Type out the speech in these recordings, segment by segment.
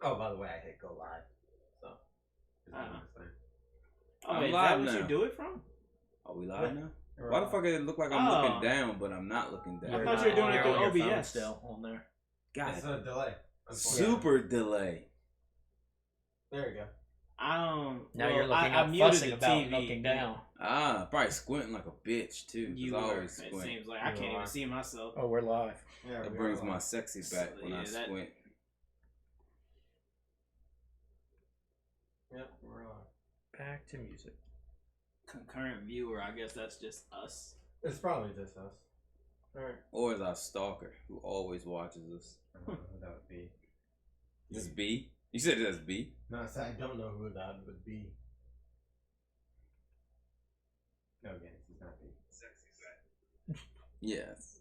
Oh, by the way, I hit go live. So. Oh, wait, is that what you do it from? Are we live now? Why the fuck does it look like I'm looking down, but I'm not looking down? I thought you were doing it through OBS still on there. God, it's a delay. Super delay. There you go. Now you're looking up, fussing about looking down. Probably squinting like a bitch too. You I are. always squint. It seems like I can't even see myself. Oh, we're live. Yeah, That brings my sexy back when I squint. Yep, we're on. Back to music. Concurrent viewer, I guess that's just us. It's probably just us. Alright. Or is our stalker who always watches us? I don't know who that would be. It's B? You said that's B? No, I said I don't know who that would be. No, again, he's not B. Sexy. Yes.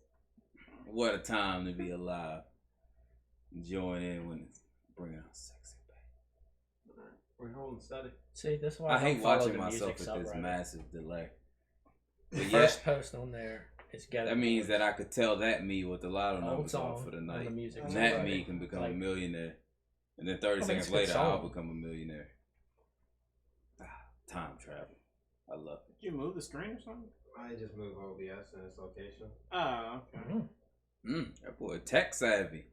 What a time to be alive. Join in when it's bringing out sexy back. Alright, we're holding steady. See, this is why I hate watching myself at this massive delay. The first post on there is getting. That means that I could tell that me what the lotto numbers are for the night. And that me can become a millionaire. And then 30 seconds later, I'll become a millionaire. Time travel. I love it. Did you move the screen or something? I just moved OBS in its location. Oh, okay. That boy tech savvy.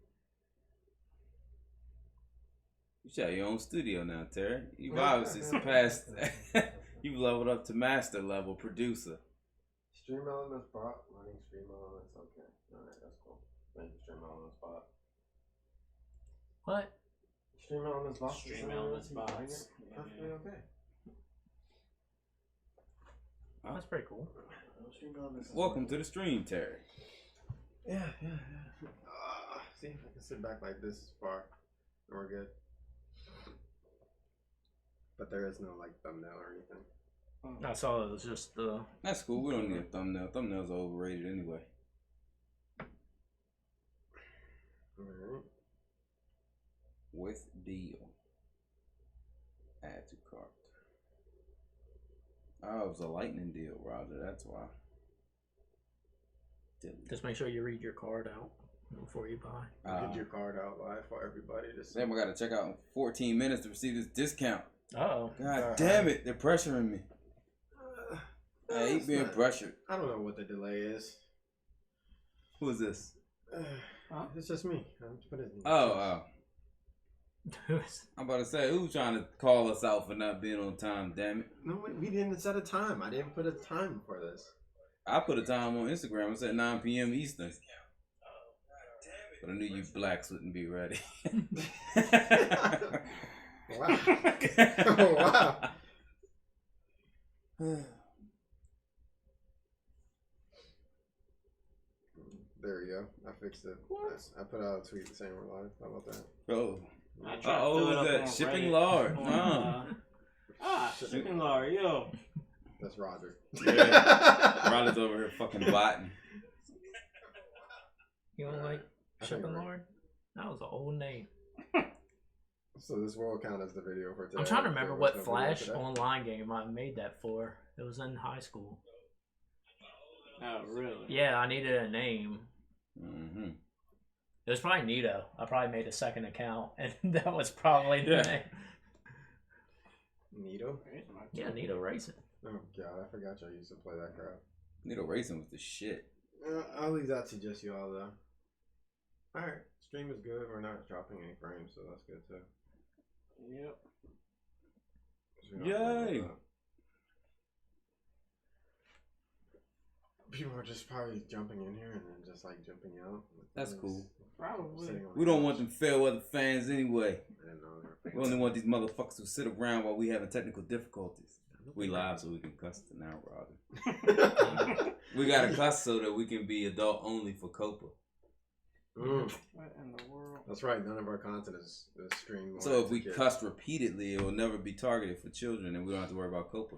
You got your own studio now, Terry. You've obviously surpassed. You've leveled up to master level producer. Stream Elements bot. Running Stream Elements. Okay. Alright, that's cool. Thank you, Stream Elements bot. What? Stream Elements bot. Stream Elements bots. Perfectly okay. That's pretty cool. Welcome to the stream, Terry. Yeah. See, I can sit back like this far. And we're good. But there is no like thumbnail or anything. I saw it was just the. That's cool. We don't need a thumbnail. Thumbnails are overrated anyway. Alright. With deal. Add to cart. Oh, it was a lightning deal, Roger. That's why. Just make sure you read your card out before you buy. Get your card out live for everybody to see. Then we got to check out in 14 minutes to receive this discount. Oh. God damn it. They're pressuring me. I hate being pressured. I don't know what the delay is. Who is this? It's just me. Oh. I'm about to say, who's trying to call us out for not being on time, damn it? No, we didn't set a time. I didn't put a time for this. I put a time on Instagram. It said 9 p.m. Eastern. But I knew you blacks wouldn't be ready. Wow. Oh, wow. There we go. I fixed it. I put out a tweet saying we're live. How about that? Oh, that shipping lard. Shipping lard, yo. That's Roger. Yeah. Roger's over here fucking botting. You don't like shipping lard? That was an old name. So this will count as the video for today. I'm trying to remember what Flash online game I made that for. It was in high school. Oh, really? Yeah, I needed a name. Mm-hmm. It was probably Nito. I probably made a second account, and that was probably the name. Nito? Yeah, Nito Racing. Oh, God. I forgot y'all used to play that crap. Nito Racing was the shit. I'll leave that to just y'all, though. Alright. Stream is good. We're not dropping any frames, so that's good, too. Yep. Yay! People are just probably jumping in here and then just like jumping out. That's cool. Probably. We don't want them fair weather fans anyway. I didn't know We only want these motherfuckers who sit around while we having technical difficulties. We live so we can cuss it now, Roger. We gotta cuss so that we can be adult only for Copa. What in the world? That's right. None of our content is streamed. So if we cuss repeatedly, it will never be targeted for children, and we don't have to worry about Copa.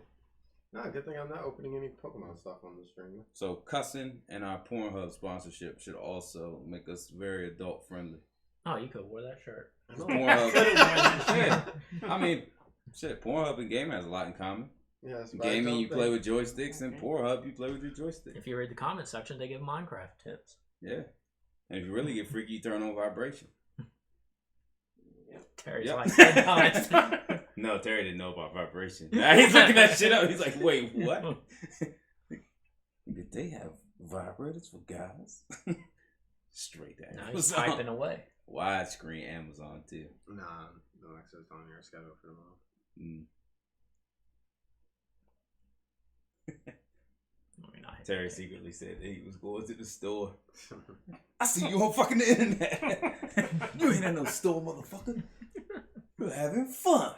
No, good thing I'm not opening any Pokemon stuff on the stream. So cussing and our Pornhub sponsorship should also make us very adult friendly. Oh, you could wear that shirt. Pornhub. I mean, shit. Pornhub and gaming has a lot in common. Yeah, gaming, you play with joysticks, and Pornhub, you play with your joystick. If you read the comment section, they give Minecraft tips. Yeah. And if you really get freaky, you turn on vibration. Yep. Terry's Yep. like 10 times. No, Terry didn't know about vibration. He's looking that shit up. He's like, wait, what? Did they have vibrators for guys? Straight to Now he's Amazon. typing away. Widescreen Amazon too. Nah, no access on your schedule for the month. Mm. I mean, I- Terry secretly said that he was going to the store. I see you on fucking the internet. You ain't at no store, motherfucker. You're having fun.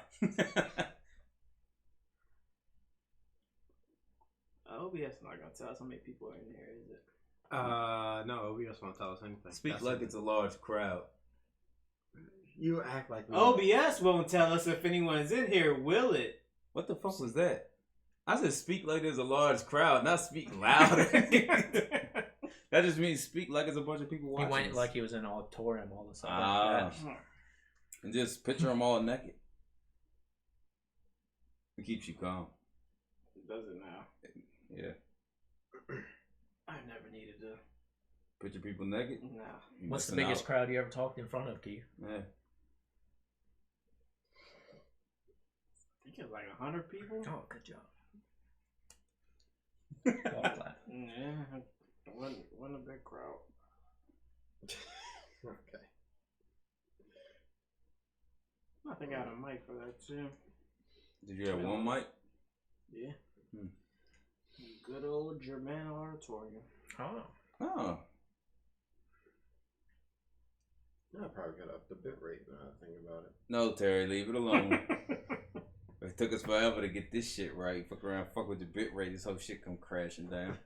OBS not gonna tell us how many people are in here, is it? No, OBS won't tell us anything. Speak That's like it. it's a large crowd. You act like we OBS won't tell us if anyone's in here, will it? What the fuck was that? I said speak like there's a large crowd, not speak louder. That just means speak like there's a bunch of people He watching. went us. like he was in an auditorium all of a sudden. Ah. Like that. And just picture them all naked. It keeps you calm. Does it now? Yeah. I've never needed to. Picture people naked. Nah. You What's the missing biggest out. crowd you ever talked in front of, Keith? Yeah. I think it's like 100 people. Oh, good job. All that. Yeah, wasn't a big crowd. Okay. I think I had a mic for that too. Did you have one mic? Yeah. Hmm. Good old German auditorium. Oh. Oh. Yeah, I probably got up the bit rate now I think about it. No, Terry, leave it alone. It took us forever to get this shit right. Fuck around, fuck with the bit rate. This whole shit come crashing down.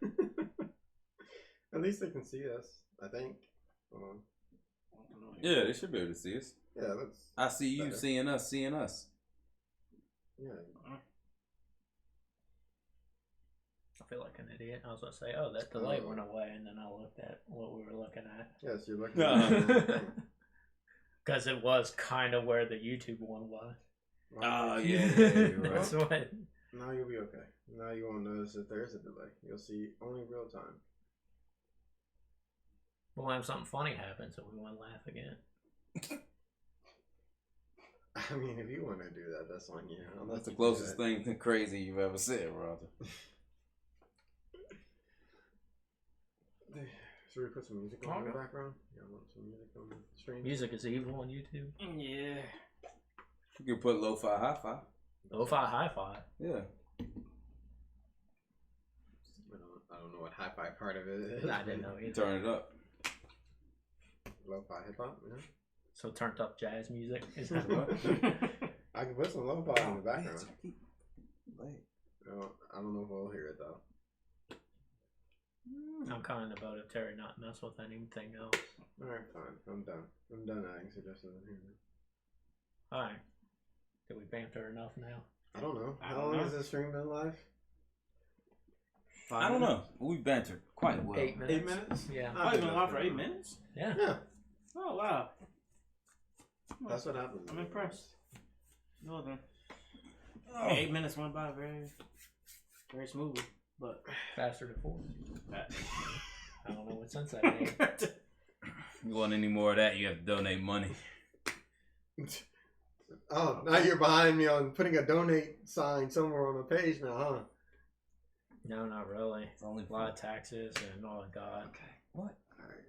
At least they can see us, I think. Yeah, they should be able to see us. Yeah, that's I see you better. seeing us. Yeah. I feel like an idiot. I was going to say, oh, that delay went away, and then I looked at what we were looking at. Yes, you're looking at the wrong thing. Because it was kind of where the YouTube one was. Oh, Well, yeah, you're right. That's what. Now you'll be okay. Now you won't notice that there is a delay. You'll see only real time. We'll have something funny happen, so we won't laugh again. I mean, if you want to do that, that's on you. I'll let That's the you do closest that. thing to crazy you've ever said, Roger. Should we put some music on in the Okay. background? Yeah, I want some music on the stream. Music is evil on YouTube. Yeah. You can put lo-fi, hi-fi. Lo-fi, hi-fi. Yeah. I don't know what hi-fi part of it is. I didn't know You either. turn it up. Lo-fi hip-hop, yeah. So turned up jazz music. Is that What? I can put some lo-fi in the background. Wait. I don't know if we'll hear it, though. I'm kind of in the boat of Terry not mess with anything else. Alright, fine. I'm done. I'm done adding suggestions in here. Alright. Did we banter enough now? I don't know. I How don't long know. has this stream been live? I don't know. We bantered quite well. 8 minutes. 8 minutes? Yeah. Oh, you've been live for 8 minutes? Yeah. Yeah. Oh, wow. That's what happens. I'm impressed. Well then. Oh. 8 minutes went by very smoothly. But Faster to 4. that, I don't know what sense that made. You want any more of that, you have to donate money. Oh, now you're behind me on putting a donate sign somewhere on the page now, huh? No, not really. It's only A lot of taxes and oh god. Okay. What? Alright.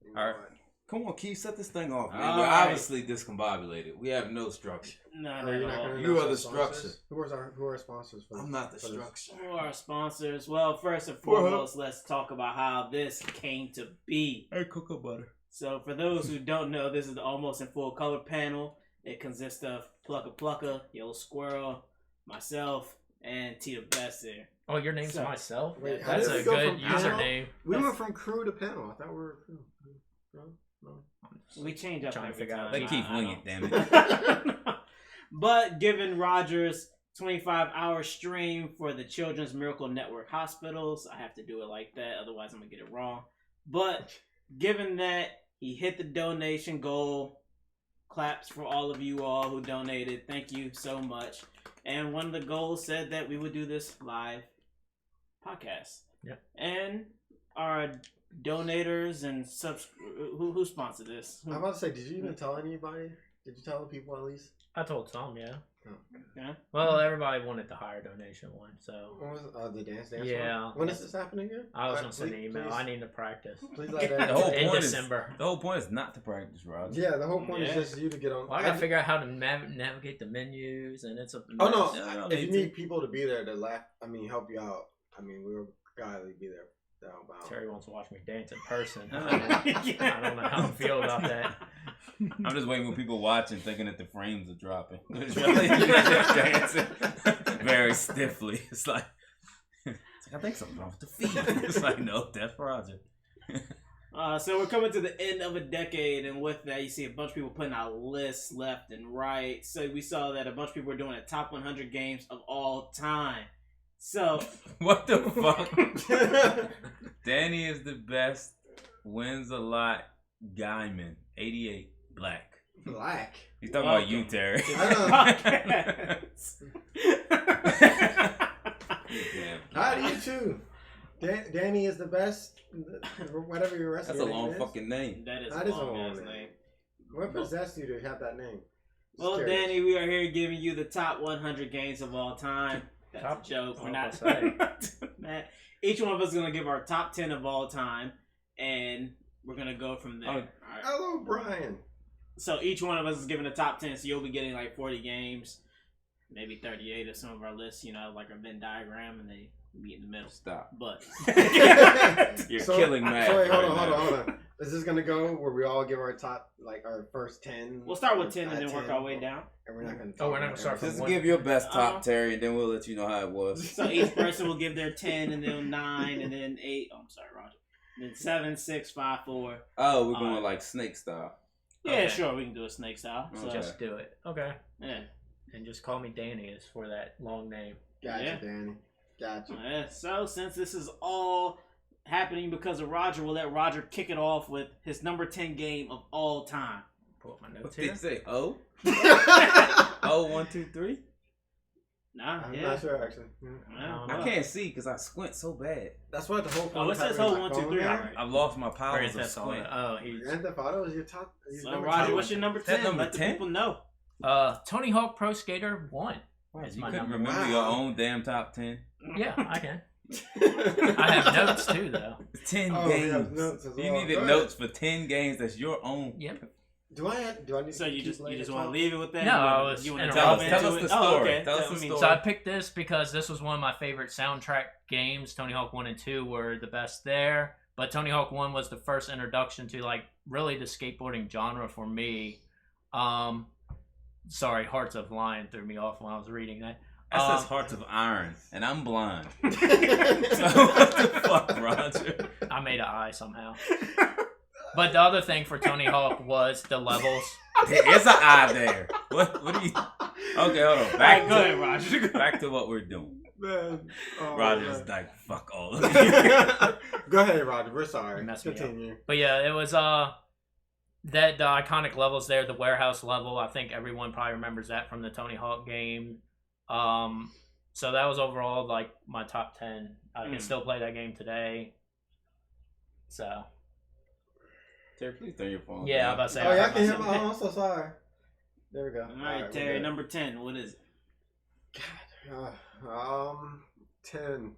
You All right. what? Come on, Keith, set this thing off, man. All We're right. obviously discombobulated. We have no structure. no, Oh, you're not no. gonna You announce are our the sponsors? structure. Who are our sponsors for I'm not the for this? structure. Who are our sponsors? Well, first and foremost, let's talk about how this came to be. Hey, cocoa butter. So, for those who don't know, this is the Almost in Full Color panel. It consists of Plucka, Yellow Squirrel, myself, and Tita Besser. Oh, your name's So- myself? Wait, how That's did a we go good from panel? username. We went from crew to panel. I thought we were a crew. No? We change up Trying to every figure out time. They I- keep I winging don't- it, damn it. But given Rogers' 25-hour stream for the Children's Miracle Network hospitals, I have to do it like that, otherwise I'm going to get it wrong. But given that he hit the donation goal, claps for all of you all who donated. Thank you so much. And one of the goals said that we would do this live podcast. Yep. And our donators and who sponsored this? I'm about to say, did you even tell anybody Did you tell the people at least? I told some, yeah. Oh. Yeah. Well, everybody wanted the higher donation one, so What was the dance Yeah. one? When is this happening again? I was gonna send an Please- email. please- I need to practice. Please let The that whole In point is December. the whole point is not to practice, Roger. Yeah, the whole point Yeah. is just you to get on. Well, I gotta figure out how to navigate the menus, and it's a Oh no! Yeah, I don't if you need need people to be there to laugh, help you out. We'll gladly be there to help out. Terry wants to watch me dance in person. I I don't know how I feel about that. I'm just waiting for people watching, thinking that the frames are dropping. It's really just dancing very stiffly. It's like I think something's wrong with the feet. It's like, no, that's Roger. So we're coming to the end of a decade, and with that, you see a bunch of people putting out lists left and right. So we saw that a bunch of people were doing a top 100 games of all time. So What the fuck? Danny is the best. Wins a lot. Guyman, 88, black. Black. He's talking about you, Welcome. Terry. Damn. How do you too? Danny is the best. Whatever your rest That's of a your long name fucking name. that is That a is a long long ass name. name. What possessed you to have that name? Just Well, curious. Danny, we are here giving you the top 100 games of all time. That's Top- a joke. We're I not. was gonna Matt, each one of us is gonna give our top 10 of all time, and we're gonna go from there. Oh. All right. Hello, Brian. So each one of us is giving the top 10. So you'll be getting like 40 games, maybe 38 of some of our lists. You know, like a Venn diagram, and they meet in the middle. Stop. But You're killing math. So wait, hold right on, now. hold on. Is this gonna go where we all give our top, like our first 10? we'll start with 10 At and then work 10? our way down. And we're not gonna. Oh, we're not talk gonna about start from everything. Just one. give your best top, Uh-huh. Terry, and then we'll let you know how it was. So each person will give their 10, and then 9, and then 8. Oh, I'm sorry, Roger. And then 7, 6, 5, 4. Oh, we're going like snake style. Yeah, Okay. sure, we can do a snake style. So, Okay. Just do it. Okay. yeah. And just call me Danny is for that long name. Gotcha, Yeah. Danny. Gotcha. Yeah, so since this is all happening because of Roger, we'll let Roger kick it off with his number 10 game of all time. Pull up my What notes did here. you say? Oh? Oh, 1, 2, 3? Nah, I'm yeah. not sure actually. Yeah, I well. can't see because I squint so bad. That's what the whole. Oh, it says having hold my 1, 2, phone 3. there. All right. I've lost my Grand powers of Theft Auto. squint. Oh, he's Grand Theft Auto is your top. Your So number Roger, 10? what's your number That 10? number Let the 10? people know. Tony Hawk Pro Skater 1. Wow, That's you my couldn't number. remember your own damn top 10? Yeah, I can. I have notes too, though. 10 Oh, we have games. notes as You well. needed Go ahead. notes for 10 games that's your own. Yep. Do I need So to you keep just letting want it to talk? leave it with that? No, You I wanna- was you wanna interrupting. delve Tell us into the it? Oh, story. okay. Tell us I the mean, story. So I picked this because this was one of my favorite soundtrack games. Tony Hawk 1 and 2 were the best there. But Tony Hawk 1 was the first introduction to like really the skateboarding genre for me. Sorry, Hearts of Lion threw me off when I was reading that. That says Hearts of Iron, and I'm blind. So what the fuck, Roger? I made an eye somehow. But the other thing for Tony Hawk was the levels. There is an eye there. What are you... Okay, hold on. All right, Back, go ahead, Roger. back to what we're doing. Man. Oh, Roger's man. like, fuck all of you. Go ahead, Roger. We're sorry. You messed me up. Continue. But yeah, it was that the iconic levels there, the warehouse level. I think everyone probably remembers that from the Tony Hawk game. So that was overall like my top 10. I can still play that game today. So Terry, please turn your phone yeah, I'm down. about to say. Oh, I yeah, I heard can hear myself. my. I'm so sorry. There we go. All right, we're Terry, good. number 10. What is it? 10.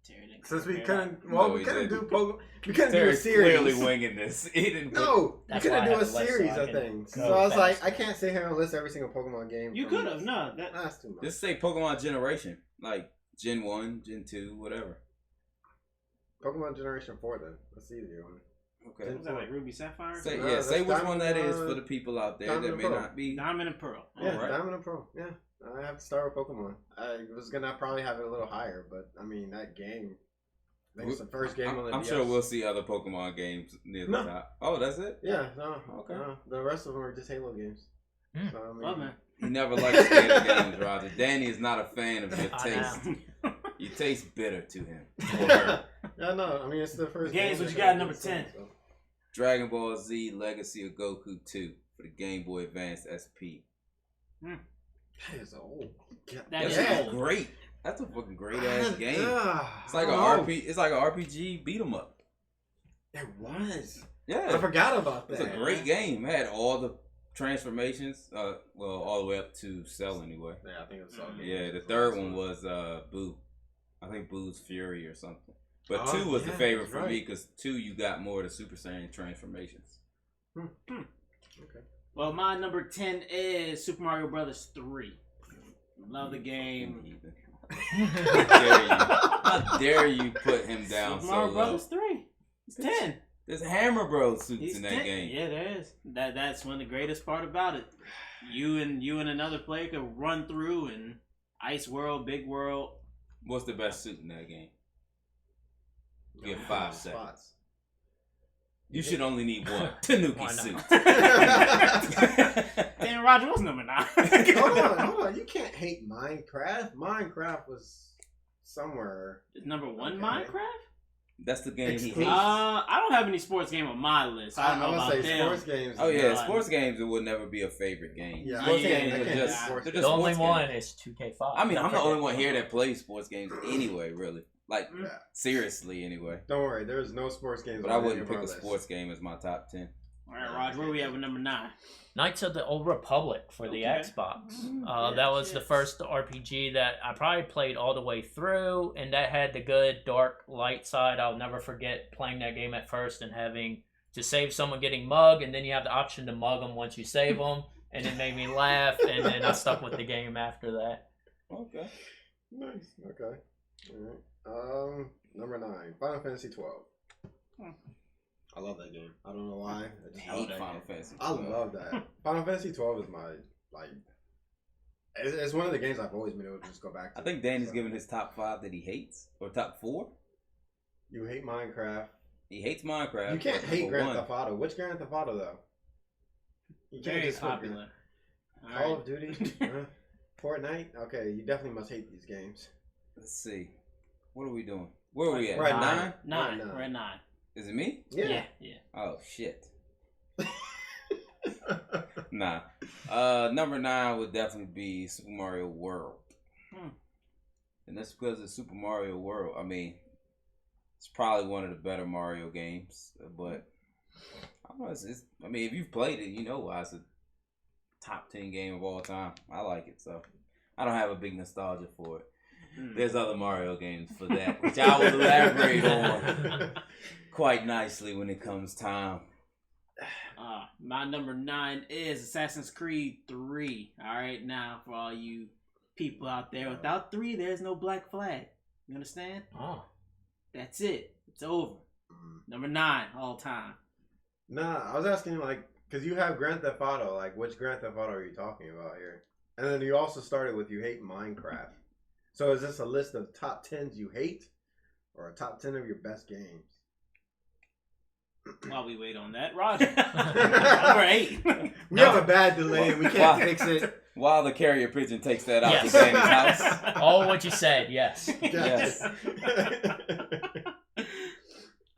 Terry didn't Since we prepare couldn't, well, No, we he couldn't didn't. do Pokemon. We couldn't do a Terry's series. clearly winging this. He didn't put- No, we That's couldn't why I do have a a list so series I of can things. So go I was like, fast. I can't sit here and list every single Pokemon game. You from- could have. No, that. That's too much. Just say Pokemon Generation. Like Gen 1, Gen 2, whatever. Pokemon Generation 4 then. That's the easier one. Okay. Was that like Ruby Sapphire? Say, No, yeah, that's say which one Diamond, that is for the people out there Diamond that and may Pearl. not be. Diamond and Pearl. Yeah, Alright. Diamond and Pearl. Yeah, I have to start with Pokemon. I was gonna probably have it a little higher, but I mean that game. I think it's the first game on the I'm DS. sure we'll see other Pokemon games near the No. top. Oh, that's it? Yeah, no, Okay. no. The rest of them are just Halo games. Hmm. So, I mean, Oh, man. He never liked skater games, Roger. Danny is not a fan of your I taste. know. You taste bitter to him. Or her. Yeah, no. I mean, it's the first. Games, game what you that got at I number did, 10? so. Dragon Ball Z Legacy of Goku 2 for the Game Boy Advance SP. That is old. That That's is yeah. old. great. That's a fucking great ass game. Yeah, It's like I a don't know. RP. It's like an RPG beat 'em up. It was. I Yeah, forgot about it's that. a great game. It had all the transformations. Well, all the way up to Cell anyway. Yeah, I think it was all games. Yeah, the third one was Boo. I think Boo's Fury or something. But Oh, 2 was the yeah, favorite that's for right. me because 2 you got more of the Super Saiyan transformations. Okay. Well, my number 10 is Super Mario Brothers 3. Love the game. How dare you put him down Super so Mario low? Brothers 3. He's 10. There's Hammer Bros suits He's in that 10. game. Yeah, there is. That's one of the greatest part about it. You and another player could run through and Ice World, Big World. What's the best suit in that game? You get 5 seconds. spots. You should only need one. Tanuki Why suit. Damn, Roger was number 9. hold on. You can't hate Minecraft. Minecraft was somewhere. Is number 1 Okay. Minecraft? That's the game he Exclusive. hates. I don't have any sports game on my list. I don't know I'm about gonna say them. sports games. Oh yeah, God. sports games it would never be a favorite game. Yeah, sports I games can't- are I can't just, do they're The just only sports one games. is 2K5. I mean, Don't I'm the forget. only one here that plays sports games anyway, really. Like Yeah. seriously, anyway. Don't worry, there's no sports games. But on I any wouldn't of pick our a lists. sports game as my top 10. All right, Roger, where we at with number 9? Knights of the Old Republic for the Okay. Xbox. Yeah, That was the shit. first RPG that I probably played all the way through, and that had the good dark light side. I'll never forget playing that game at first and having to save someone getting mugged, and then you have the option to mug them once you save them, and it made me laugh, and then I stuck with the game after that. Okay. Nice. Okay. All right. Number 9, Final Fantasy 12. I love that game. I don't know why. I just love Hate that Final game. Fantasy. I love that. Final Fantasy 12 is my It's one of the games I've always been able to just go back to. I think Danny's So, giving his top 5 that he hates, or top 4. You hate Minecraft. He hates Minecraft. You can't but hate number Grand 1. Theft Auto. Which Grand Theft Auto though? You can't Very just put popular. All Call right. of Duty, Fortnite. Okay, you definitely must hate these games. Let's see. What are we doing? Where are we at? Right, 9? 9. Nine. We're at 9. Is it me? Yeah. Oh shit. Nah. Number 9 would definitely be Super Mario World. And that's because of Super Mario World. I mean, it's probably one of the better Mario games, but I don't know. I mean, if you've played it, you know why it's a top 10 game of all time. I like it, so I don't have a big nostalgia for it. There's other Mario games for that, which I will elaborate on quite nicely when it comes time. My number 9 is Assassin's Creed 3. All right, now for all you people out there, without 3, there's no Black Flag. You understand? Oh. That's it. It's over. Number 9 all time. Nah, I was asking because you have Grand Theft Auto. Like, which Grand Theft Auto are you talking about here? And then you also started with you hate Minecraft. So is this a list of top 10s you hate, or a top 10 of your best games? While we wait on that, Roger. Number 8. We have a bad delay and we can't fix it. While the carrier pigeon takes that out Yes. to Danny's house. All what you said, yes. Yes.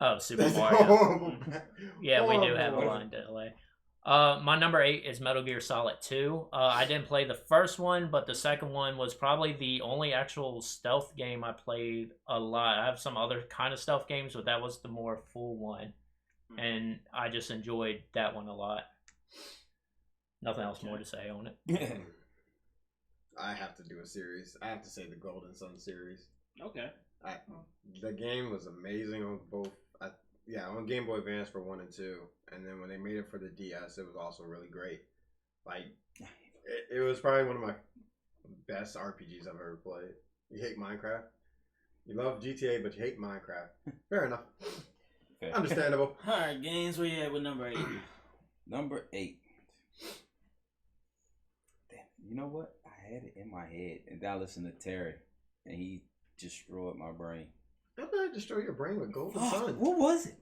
Oh, Super That's Mario. horrible. Yeah, we do have a Horrible. line delay. My number 8 is Metal Gear Solid 2. I didn't play the first one, but the second one was probably the only actual stealth game I played a lot. I have some other kind of stealth games, but that was the more full one. And I just enjoyed that one a lot. Nothing else more to say on it. I have to do a series. I have to say the Golden Sun series. Okay. The game was amazing on both. On Game Boy Advance for 1 and 2, and then when they made it for the DS, it was also really great. Like, it was probably one of my best RPGs I've ever played. You hate Minecraft. You love GTA, but you hate Minecraft. Fair enough. Okay. Understandable. All right, games. Where you at with number 8? Number 8. Damn, you know what? I had it in my head, and then I listened to Terry, and he destroyed my brain. How did I destroy your brain with Golden Sun? What was it?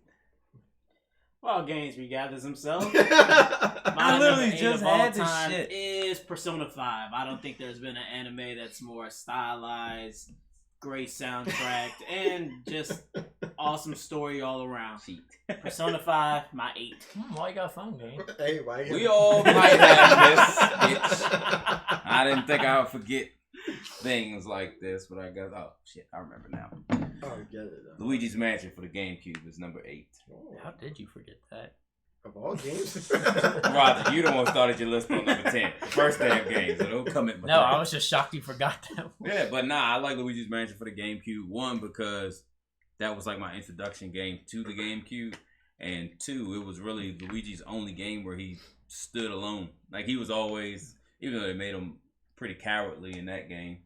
Well, games regathers himself. I My literally number 8 just of all had this time shit. is Persona 5. I don't think there's been an anime that's more stylized, great soundtrack, and just awesome story all around. Cheat. Persona 5, my 8. Why you got a phone game? Hey, why you We all might have this, bitch. I didn't think I would forget things like this, but I guess. Oh shit, I remember now. Oh, get it. Luigi's Mansion for the GameCube is number 8. How did you forget that? Of all games? Roger, you the one started your list on number 10. The first damn game, so don't come at my No, I was just shocked you forgot that one. Yeah, but nah, I like Luigi's Mansion for the GameCube. One, because that was like my introduction game to the GameCube. And two, it was really Luigi's only game where he stood alone. Like, he was always, even though they made him pretty cowardly in that game,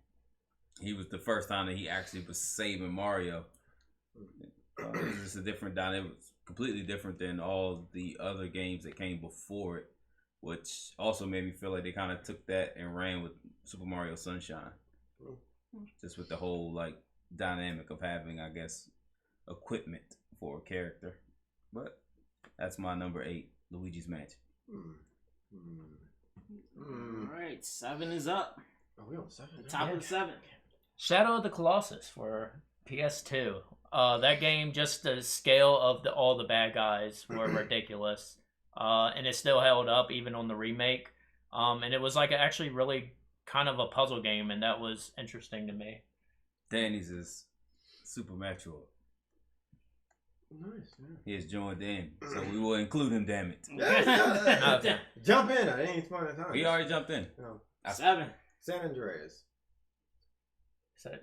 he was the first time that he actually was saving Mario. It was just a different dynamic. It was completely different than all the other games that came before it, which also made me feel like they kind of took that and ran with Super Mario Sunshine. Just with the whole, like, dynamic of having, I guess, equipment for a character. But that's my number 8, Luigi's Mansion. All right, 7 is up. Oh, we on 7. The top of 7. Shadow of the Colossus for PS2. That game, just the scale of all the bad guys were ridiculous. And it still held up even on the remake. And it was like actually really kind of a puzzle game, and that was interesting to me. Danny's is Super Metroid. Nice, yeah. He has joined Danny, so we will include him, damn it. Okay. Jump in. I ain't spending time. We already jumped in. No. 7. San Andreas.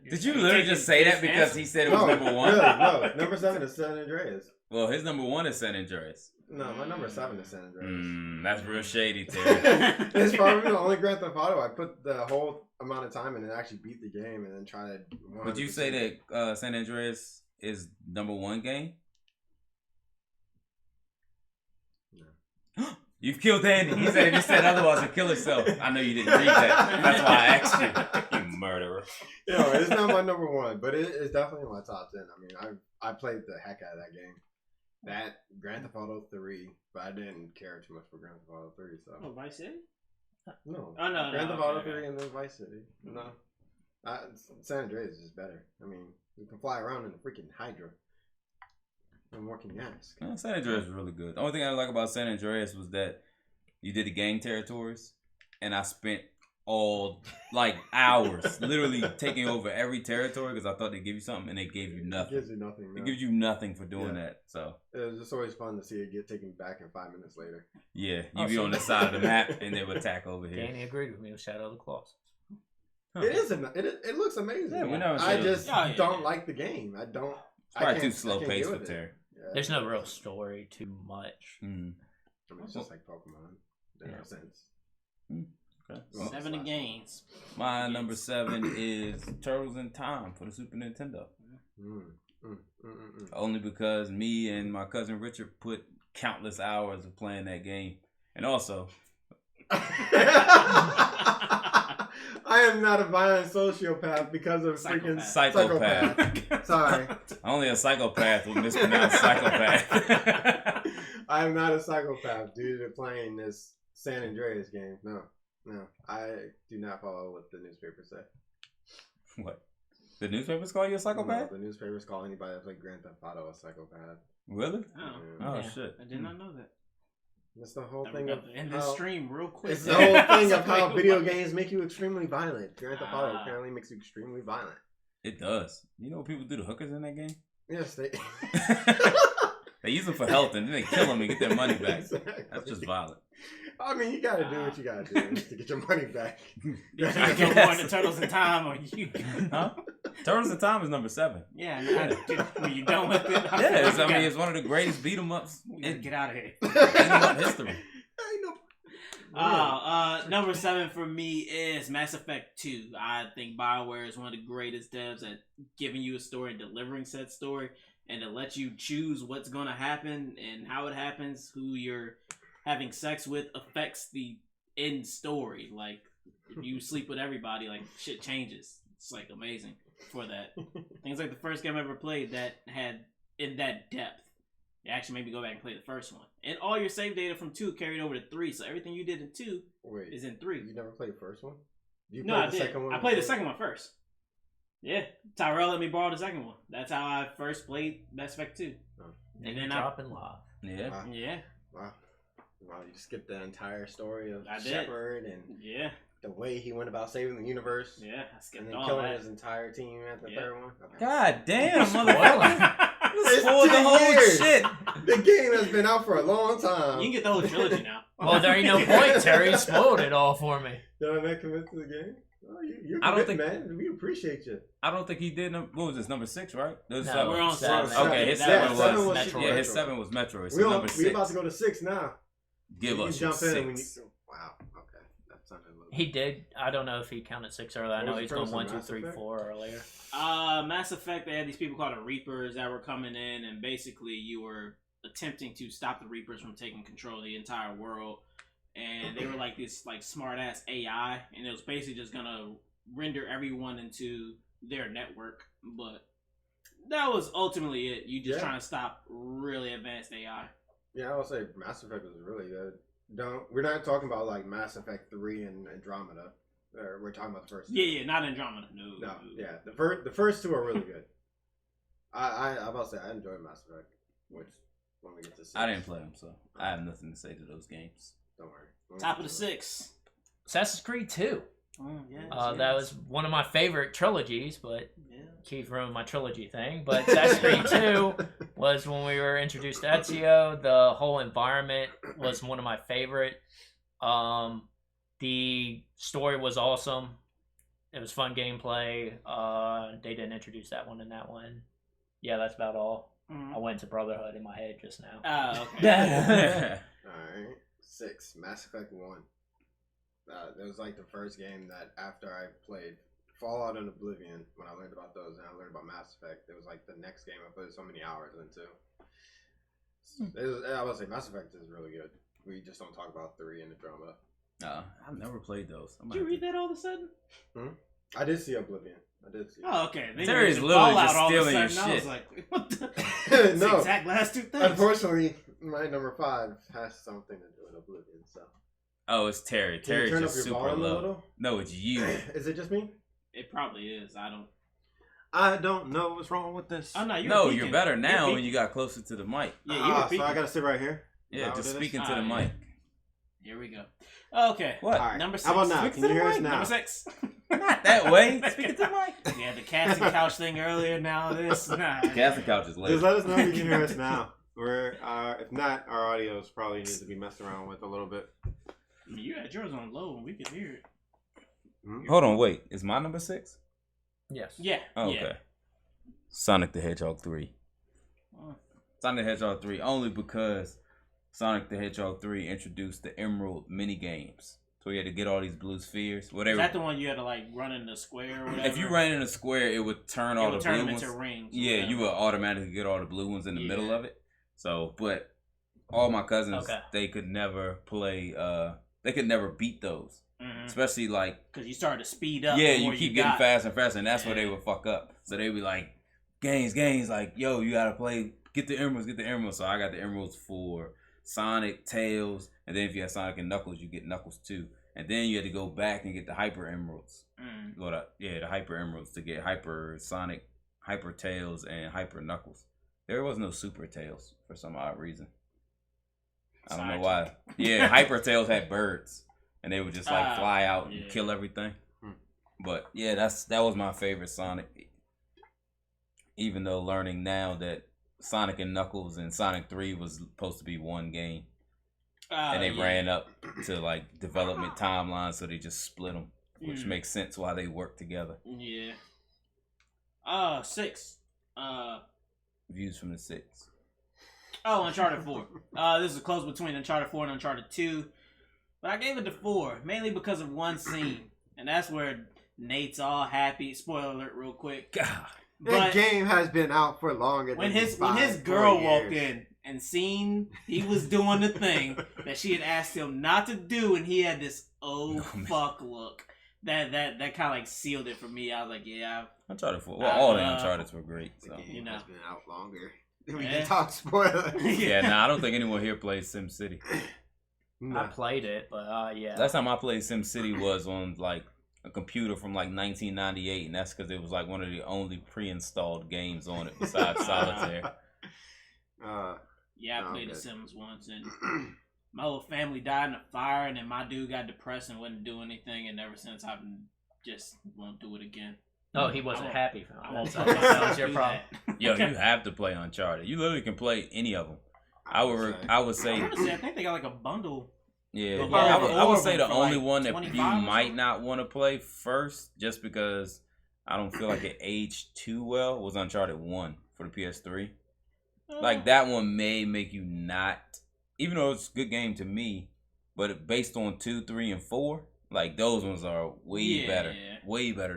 Did you literally just say that because he said it was number 1? Really, no. Number 7 is San Andreas. Well, his number 1 is San Andreas. No, my number 7 is San Andreas. That's real shady, Terry. It's probably the only Grand Theft Auto I put the whole amount of time in and actually beat the game and then try to. Would you say that San Andreas is number 1 game? No. You've killed Andy. He said if you said otherwise, he'd kill himself. I know you didn't read that. That's why I asked you. You murderer. No, it's not my number 1, but it's definitely in my top 10. I mean, I played the heck out of that game. That Grand Theft Auto 3, but I didn't care too much for Grand Theft Auto 3. So. Oh, Vice City? No. Oh, no. Grand Theft Auto 3 okay. and then Vice City. No. San Andreas is just better. I mean, you can fly around in a freaking Hydra. What more can you ask? San Andreas was really good. The only thing I like about San Andreas was that you did the gang territories, and I spent all, like, hours literally taking over every territory because I thought they'd give you something, and they gave you nothing. It gives you nothing. No. It gives you nothing for doing that. So it was just always fun to see it get taken back in 5 minutes later. yeah, you'd be on this side of the map, and they would attack over here. Danny agreed with me with Shadow of the Colossus. Huh. It looks amazing. Yeah, we never I showed just it. don't like the game. I don't. It's probably I too slow can't paced deal for with it. Terry. Yeah. There's no real story too much. I mean, it's just like Pokemon. In a sense. Okay. Well, 7 of games. My number 7 is Turtles in Time for the Super Nintendo. Only because me and my cousin Richard put countless hours of playing that game. And also, I am not a violent sociopath because of freaking psychopath. Sorry. Only a psychopath will mispronounce psychopath. I am not a psychopath due to playing this San Andreas game. No. I do not follow what the newspapers say. What? The newspapers call you a psychopath? No, the newspapers call anybody that played Grand Theft Auto a psychopath. Really? Oh, Oh, Yeah. shit. I did not know that. That's the whole We're thing gonna of end this stream real quick. It's the whole thing of how video games make you extremely violent. Grand Theft Auto apparently makes you extremely violent. It does. You know what people do to hookers in that game? Yes, they. They use them for health and then they kill them and get their money back. Exactly. That's just violent. I mean, you gotta do what you gotta do to get your money back. You trying to kill more than Turtles in Time, or you? Huh? Turtles in Time is number 7. Yeah. Were you done with it? Yes, I mean, it's one of the greatest beat 'em ups in Get out of here. beat 'em up history. Number 7 for me is Mass Effect 2. I think BioWare is one of the greatest devs at giving you a story and delivering said story, and to let you choose what's going to happen and how it happens, who you're having sex with affects the end story. Like, if you sleep with everybody, like, shit changes. It's, like, amazing for that. Things like the first game I ever played that had in that depth. It actually made me go back and play the first one. And all your save data from 2 carried over to 3, so everything you did in 2 is in 3. You never played the first one? You No, played I the did. second one I played the before? second one first. Yeah. Tyrell let me borrow the second one. That's how I first played Mass Effect 2. And then dropping live. Yeah. Wow. Yeah. Wow, you skipped the entire story of I did. Shepard and Yeah. the way he went about saving the universe. Yeah. I And skipped then all killing that. his entire team at the Yeah. third one. Okay. God damn, motherfucker. You It's spoiled the 2 whole years. shit. The game has been out for a long time. You can get the whole trilogy now. Well, there ain't no point. Terry spoiled it all for me. Did I not commit to the game? Oh, you're I don't committed, think- man. We appreciate you. I don't think he did. What was this, number 6, right? That was No, seven. We're on Seven. seven. Okay, his That seven was- seven was Metroid. Super Yeah, his Metroid. 7 was Metroid. So We number 6. about to go to 6 now. Give You us jump in when you. 6. Wow. Okay, that sounded a little. He did. I don't know if he counted 6 earlier. I What know was he's the going first 1, one, 2, Mass 3, Effect? 4 earlier. Mass Effect, they had these people called the Reapers that were coming in, and basically you were attempting to stop the Reapers from taking control of the entire world. And they were like this like smart ass AI, and it was basically just gonna render everyone into their network. But that was ultimately it. You just Yeah. trying to stop really advanced AI. Yeah, I would say Mass Effect was really good. We're not talking about like Mass Effect 3 and Andromeda. We're talking about the first. Yeah, not Andromeda. No, yeah, the first 2 are really good. I'm about to say I enjoy Mass Effect, which when we get to 6, I didn't play them, so I have nothing to say to those games. Don't worry. When we Top get of the to it. 6. Assassin's Creed 2. Yeah, That was one of my favorite trilogies, but yeah. Keith ruined my trilogy thing. But Assassin's Creed 2 was when we were introduced to Ezio. The whole environment was one of my favorite. The story was awesome. It was fun gameplay. They didn't introduce that one in that one. Yeah, that's about all. I went to Brotherhood in my head just now. Oh, okay. Alright. 6. Mass Effect 1. It was like the first game that after I played Fallout and Oblivion, when I learned about those and I learned about Mass Effect, it was like the next game I put so many hours into. I would say Mass Effect is really good. We just don't talk about 3 and Andromeda. I've never played those. Did you read that all of a sudden? I did see Oblivion. I did see it. Oh, okay. Then Terry's you literally Fallout just all of a stealing your sudden, I was shit. like, what the? No. It's the exact last 2 things. Unfortunately, my number 5 has something to do with Oblivion, so. Oh, it's Terry. Can you Terry's turn up just your super volume a low. little? No, it's you. Is it just me? It probably is. I don't know what's wrong with this. Oh, no, you're No, peeking. you're better now You're when you got closer to the mic. Yeah, you were so peeking. I gotta sit right here? Yeah, Is that just what it is? speaking to the Ah, mic. Here we go. Okay. What? Alright. Number 6. How about now? Speak Can to you the hear us mic. now? Number 6. Not that way. Speaking to the mic. We had the casting couch thing earlier. Now this. Nah. Casting couch is Just late. let us know if you can hear us now. If not, our audios probably needs to be messed around with a little bit. You had yours on low and we could hear it. Hold on, wait. Is my number 6? Yes. Yeah. Oh, yeah. okay. Sonic the Hedgehog 3. Oh. Sonic the Hedgehog 3 only because Sonic the Hedgehog 3 introduced the Emerald mini games. So you had to get all these blue spheres. Whatever. Is that the one you had to like run in the square or whatever? If you ran in a square, it would turn all it would the turn blue them ones. into rings. or Yeah, you whatever. would automatically get all the blue ones in the middle Yeah. of it. So, but all my cousins, Okay. they could never play. They could never beat those. Mhm. Especially like, Because you started to speed up. yeah, the you more keep getting got. faster and faster, and that's where they Yeah. would fuck up. So they'd be like, games, like, yo, you gotta play, get the emeralds. So I got the emeralds for Sonic, Tails, and then if you have Sonic and Knuckles, you get Knuckles too. And then you had to go back and get the Hyper Emeralds. Mm. The Hyper Emeralds to get Hyper Sonic, Hyper Tails, and Hyper Knuckles. There was no Super Tails for some odd reason. I don't know why. Yeah, Hyper Tails had birds, and they would just like fly out and yeah. kill everything. But yeah, that was my favorite Sonic. Even though learning now that Sonic and Knuckles and Sonic 3 was supposed to be one game, and they Yeah. ran up to like development timelines, so they just split them, which Mm. makes sense why they work together. Yeah. 6. Views from the 6. Uncharted 4. This is a close between Uncharted 4 and Uncharted 2. But I gave it to 4, mainly because of one scene. And that's where Nate's all happy. Spoiler alert real quick. God. But game has been out for longer when his girl walked in and seen he was doing the thing that she had asked him not to do, and he had this fuck look. That kind of like sealed it for me. I was like, yeah. Uncharted 4. Well, all the Uncharted's were great. The So. game You know. has been out longer. We Yeah. can talk spoilers. Yeah, nah, I don't think anyone here plays SimCity. No. I played it, but yeah. Last time I played SimCity was on like a computer from like 1998, and that's because it was like one of the only pre-installed games on it besides Solitaire. Yeah, I Oh, played The good. Sims once, and my whole family died in a fire, and then my dude got depressed and wouldn't do anything, and ever since I've just won't do it again. No, he wasn't I won't- happy for I that. won't That was your do problem. that. Yo, you have to play Uncharted. You literally can play any of them. I would I say want to say I think they got like a bundle. yeah. But I would say the for only like one that 25 you or might something? not want to play first, just because I don't feel like it aged too well, was Uncharted 1 for the PS3. Like that one may make you not, even though it's a good game to me, but based on 2, 3, and 4, like those ones are way better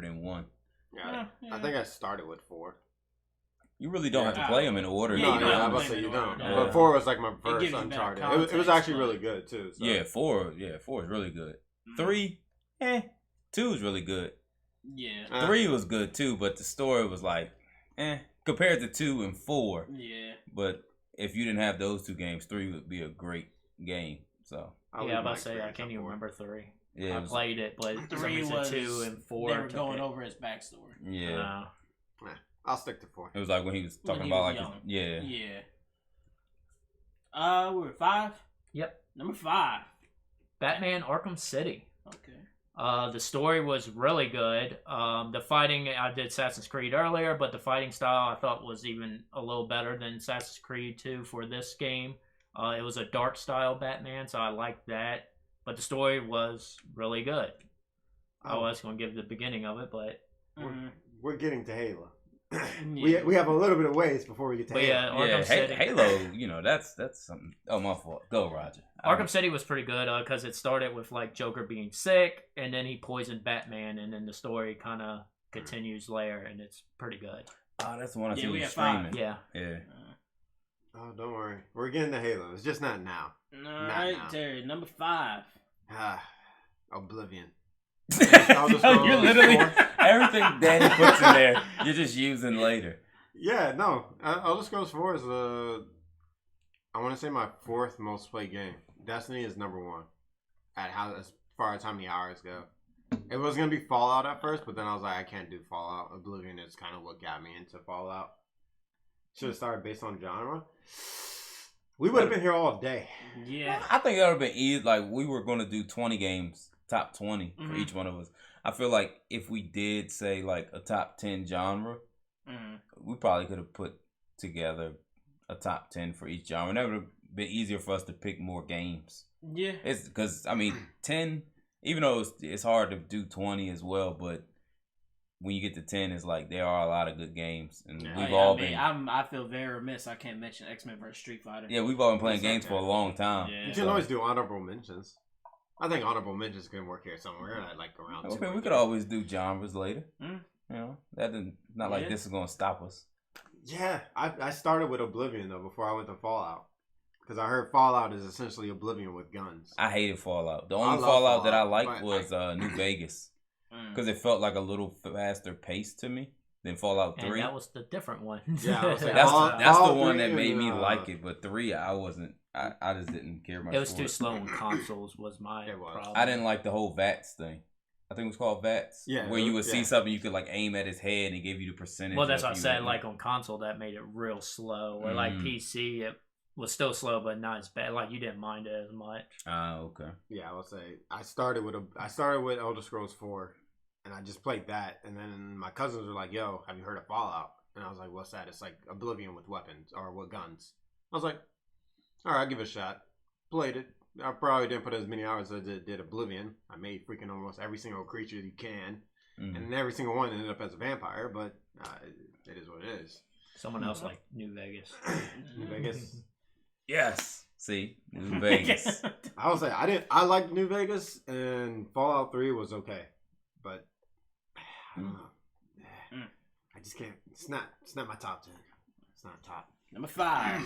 than 1. Yeah, I think I started with 4. You really don't have to play them in order. Yeah, No, you to don't be yeah, I have to was honest. about to say you don't. Yeah. But 4 was like my gives first you better Uncharted. It was context, actually but- really good too. So. Yeah, 4 is really good. 3, 2 is really good. Yeah. 3 was good too, but the story was like, compared to 2 and 4. Yeah. But if you didn't have those 2 games, 3 would be a great game. So I'll Yeah, leave I'm my about to say I experience can't on even 4. remember 3. yeah, I it was, played it, but for some 3 reason was 2 and 4. They were took going it. over his backstory. yeah. I'll stick to 4. It was like when he was When talking he about was like, young. yeah. Yeah. We were 5. Yep. Number 5. Batman Arkham City. Okay. The story was really good. The fighting, I did Assassin's Creed earlier, but the fighting style I thought was even a little better than Assassin's Creed 2 for this game. It was a dark style Batman, so I liked that. But the story was really good. I was going to give the beginning of it, but We're getting to Halo. Yeah. we have a little bit of ways before we get to But Halo. yeah, Arkham City. Halo, that's something. Oh, my fault. Go, Roger. Arkham City was pretty good because it started with like Joker being sick, and then he poisoned Batman, and then the story kind of continues later, and it's pretty good. Oh, that's the one I Yeah, see we you have 5. streaming. Yeah. Yeah. Oh, don't worry. We're getting to Halo. It's just not now. All right, now. Terry. Number 5. Oblivion. You're just go literally 4. everything Danny puts in there. You're just using later. Yeah, no. Elder Scrolls 4 is I want to say my 4th most played game. Destiny is number 1 as far as how many hours go. It was gonna be Fallout at first, but then I was like, I can't do Fallout. Oblivion is kind of what got me into Fallout. Should have started based on genre. We would have been here all day. Yeah. I think that would have been easy. Like, we were going to do 20 games, top 20 for Mhm. each one of us. I feel like if we did say, like, a top 10 genre, we probably could have put together a top 10 for each genre. And that would have been easier for us to pick more games. Yeah. It's because, I mean, 10, even though it's hard to do 20 as well, but when you get to 10, it's like there are a lot of good games. And we've all been. I feel very remiss. I can't mention X-Men vs. Street Fighter. Yeah, we've all been playing That's games okay. for a long time. Yeah. You can always do honorable mentions. I think honorable mentions can work here somewhere. Like around. Okay, 2 we could always do genres later. Mm. You know, that didn't not like Yeah. this is gonna stop us. Yeah, I started with Oblivion though before I went to Fallout because I heard Fallout is essentially Oblivion with guns. I hated Fallout. The I only love Fallout that I Fallout, liked but was New Vegas Mm. because it felt like a little faster pace to me than Fallout And 3. that was the different one. Yeah, I was saying, That's Fallout- that's the Fallout one 3 that made and, me like it, but 3 I wasn't. I just didn't care much. It was for too slow on consoles was my It was. problem. I didn't like the whole VATS thing. I think it was called VATS. Yeah, where you would yeah. see something, you could like aim at his head and it gave you the percentage. Well, that's of what I you said. hitting. Like on console, that made it real slow. Or like Mm. PC, it was still slow, but not as bad. Like you didn't mind it as much. Okay. Yeah, I will say I started with Elder Scrolls 4, and I just played that, and then my cousins were like, "Yo, have you heard of Fallout?" And I was like, "What's that?" It's like Oblivion with weapons or with guns. I was like, "All right, I'll give it a shot." Played it. I probably didn't put as many hours as I did Oblivion. I made freaking almost every single creature you can, Mhm. and every single one ended up as a vampire. But it is what it is. Someone else like New Vegas. New Vegas. Yes. See, New Vegas. I would say I liked New Vegas, and Fallout 3 was okay, but I don't know. Mm. I just can't. It's not my top 10. It's not top. Number 5.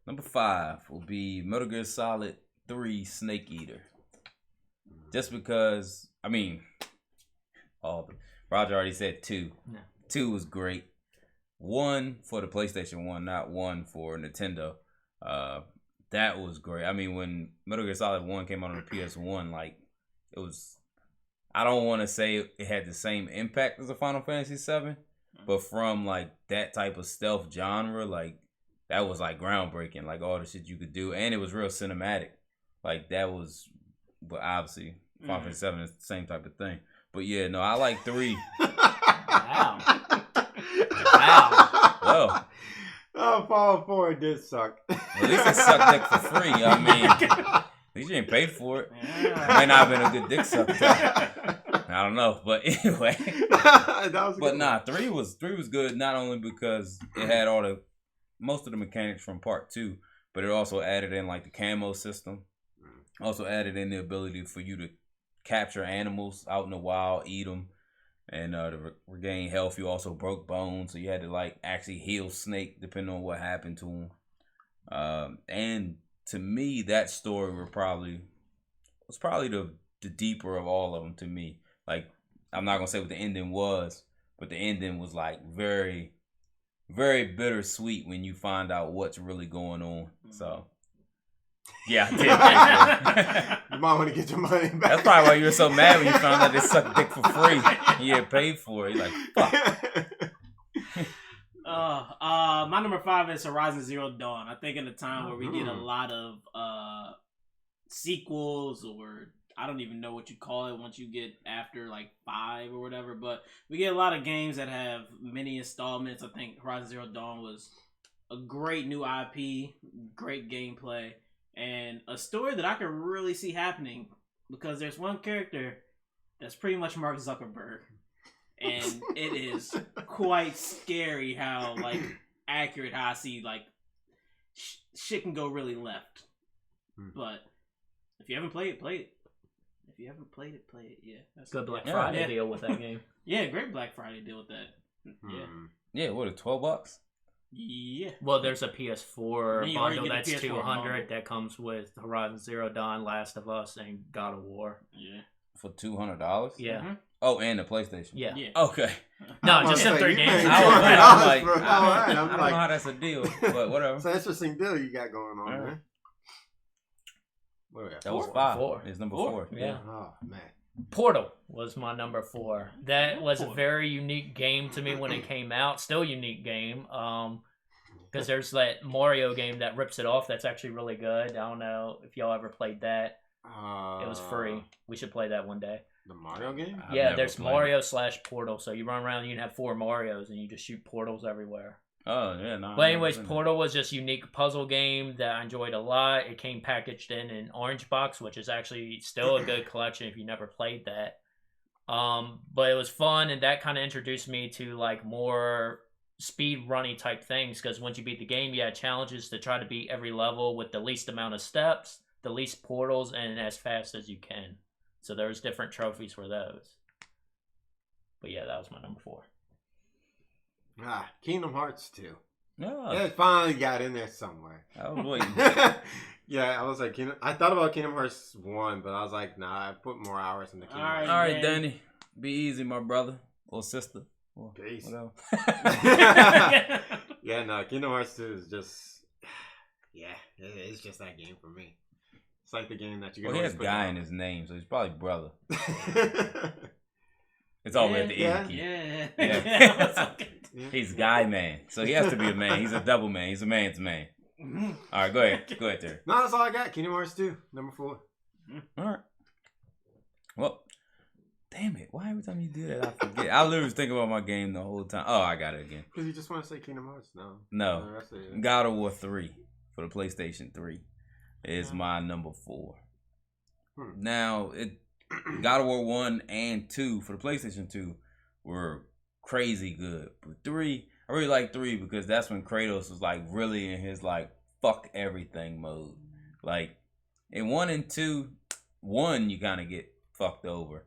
Number 5 will be Metal Gear Solid 3 Snake Eater. Just because, I mean, Roger already said 2. No. 2 was great. 1 for the PlayStation 1, not 1 for Nintendo. That was great. I mean, when Metal Gear Solid 1 came out on the PS1, like, it was, I don't want to say it had the same impact as a Final Fantasy 7, but from, like, that type of stealth genre, like, that was, like, groundbreaking, like, all the shit you could do, and it was real cinematic. Like, that was, but obviously, Final Fantasy 7 is the same type of thing. But, yeah, no, I like 3. Wow. Wow. Well, Fallout 4 did suck. Well, at least it sucked dick for free. I mean, at least you ain't paid for it. Might not have been a good dick suck. I don't know, but anyway. That was But nah, 3 was good. Not only because it had most of the mechanics from part 2, but it also added in like the camo system. Also added in the ability for you to capture animals out in the wild, eat them, and to regain health. You also broke bones, so you had to like actually heal Snake depending on what happened to him. And to me, that story was probably the deeper of all of them to me. Like, I'm not gonna say what the ending was, but the ending was like very, very bittersweet when you find out what's really going on. So. Yeah, I did. You might want to get your money back. That's probably why you were so mad when you found out they sucked dick for free. You had paid for it. You're like, fuck. My number 5 is Horizon Zero Dawn. I think in a time where we get a lot of sequels, or I don't even know what you call it once you get after like 5 or whatever, but we get a lot of games that have many installments. I think Horizon Zero Dawn was a great new IP, great gameplay, and a story that I could really see happening, because there's one character that's pretty much Mark Zuckerberg, and it is quite scary how like accurate how I see like shit can go really left. But if you haven't played it, play it. If you haven't played it, play it. Yeah, that's Good Black Friday deal with that game. Yeah, great Black Friday deal with that. Yeah. Yeah, what, $12? Yeah. Well, there's a PS4 You already bundle get a that's PS4 $200 bundle. that comes with Horizon Zero Dawn, Last of Us, and God of War. Yeah. For $200? Yeah. Mhm. Oh, and the PlayStation. Yeah. Yeah. Okay. No, I was just them gonna say, 3 you games. paid I was $200 like, for it. All right, I I'm don't know like, how that's a deal, but whatever. it's an interesting deal you got going on, All right. man. What are we at? That was 4? 5. Four. It's number Four? 4. Yeah. Oh man. Portal was my number 4. That was a very unique game to me when it came out. Still a unique game. Because there's that Mario game that rips it off. That's actually really good. I don't know if y'all ever played that. It was free. We should play that one day. The Mario game? I've Yeah, never there's played Mario / Portal. So you run around and you can have 4 Marios and you just shoot portals everywhere. Oh, yeah, no. But anyways, Portal was just a unique puzzle game that I enjoyed a lot. It came packaged in an orange box, which is actually still a good collection if you never played that. But it was fun, and that kind of introduced me to like more speed running type things, because once you beat the game, you had challenges to try to beat every level with the least amount of steps, the least portals, and as fast as you can. So there's different trophies for those. But yeah, that was my number 4. Kingdom Hearts 2. No, Yeah, it finally got in there somewhere. I was waiting. Yeah, I was like, I thought about Kingdom Hearts 1, but I was like, nah, I put more hours into Kingdom Hearts. All right, man. Danny. Be easy, my brother. Or sister. Or Peace. whatever. Yeah, no, Kingdom Hearts 2 is just, yeah, it's just that game for me. It's like the game that you can Well, he always has put guy down. in his name, so he's probably brother. It's all at the end. Yeah. Yeah. Yeah. He's guy man, so he has to be a man. He's a double man. He's a man's man. All right, go ahead. Go ahead, Terry. No, that's all I got. Kingdom Hearts 2, number 4. All right. Well, damn it. Why every time you do that, I forget? I literally think about my game the whole time. Oh, I got it again. Because you just want to say Kingdom Hearts? No. No. That's it. God of War 3 for the PlayStation 3 is my number 4. Now, God of War 1 and 2 for the PlayStation 2 were crazy good. But 3, I really like 3 because that's when Kratos was like really in his like fuck everything mode. Like in 1 and 2, 1 you kind of get fucked over.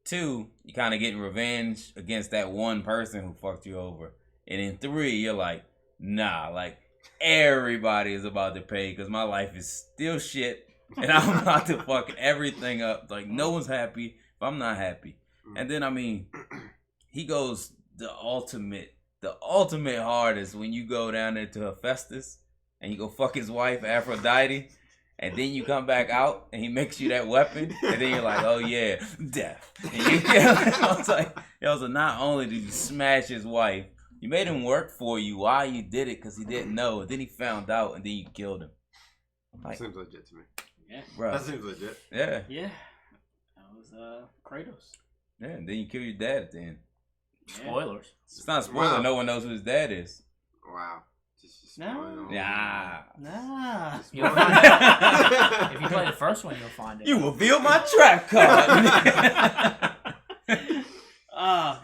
2, you kind of getting revenge against that one person who fucked you over. And in 3, you're like, nah, like everybody is about to pay because my life is still shit and I'm about to fuck everything up. Like no one's happy if I'm not happy. And then I mean, he goes the ultimate hardest when you go down there to Hephaestus and you go fuck his wife Aphrodite. And then you come back out and he makes you that weapon. And then you're like, oh yeah, death. And you, I was like, not only did you smash his wife, you made him work for you while you did it because he didn't know. And then he found out and then you killed him. Like, Seems legit to me. Yeah. bro. That seems legit. Yeah. Yeah. That was Kratos. Yeah, and then you kill your dad at the end. Yeah. Spoilers. It's not a spoiler. Wow. No one knows who his dad is. Wow. Just No. spoiling all- Yeah. Nah. Just You'll spoiling- find it. If you play the first one, you'll find it. You revealed my trap card.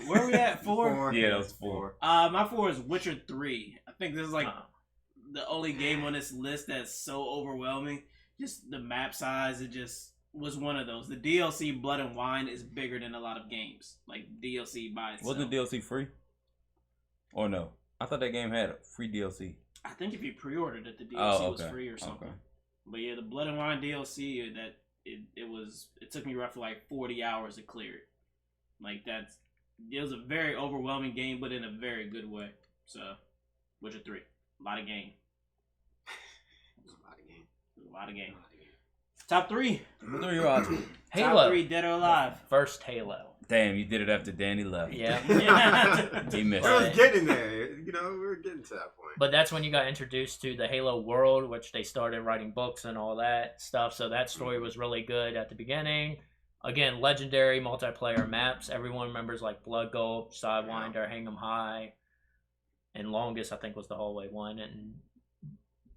Where we at? 4? Four. Yeah, that was 4. My 4 is Witcher 3. I think this is like Uh, the only game on this list that's so overwhelming. Just the map size, it just was one of those. The DLC Blood and Wine is bigger than a lot of games. Like DLC by itself. Wasn't the DLC free? Or no? I thought that game had a free DLC. I think if you pre-ordered it, the DLC Oh, was okay. free or something. Okay. But yeah, the Blood and Wine DLC that it took me roughly like 40 hours to clear it. Like it was a very overwhelming game, but in a very good way. So, Witcher 3, a lot of game. A lot of game. Top 3. What are your odds? Top Halo. 3 Dead or Alive. First Halo. Damn, you did it after Danny left. Yeah. Yeah. He missed I was it. getting there. You know, we were getting to that point. But that's when you got introduced to the Halo world, which they started writing books and all that stuff. So that story was really good at the beginning. Again, legendary multiplayer maps. Everyone remembers like Blood Gulch, Sidewinder, Hang 'em High, and Longest I think was the hallway one. And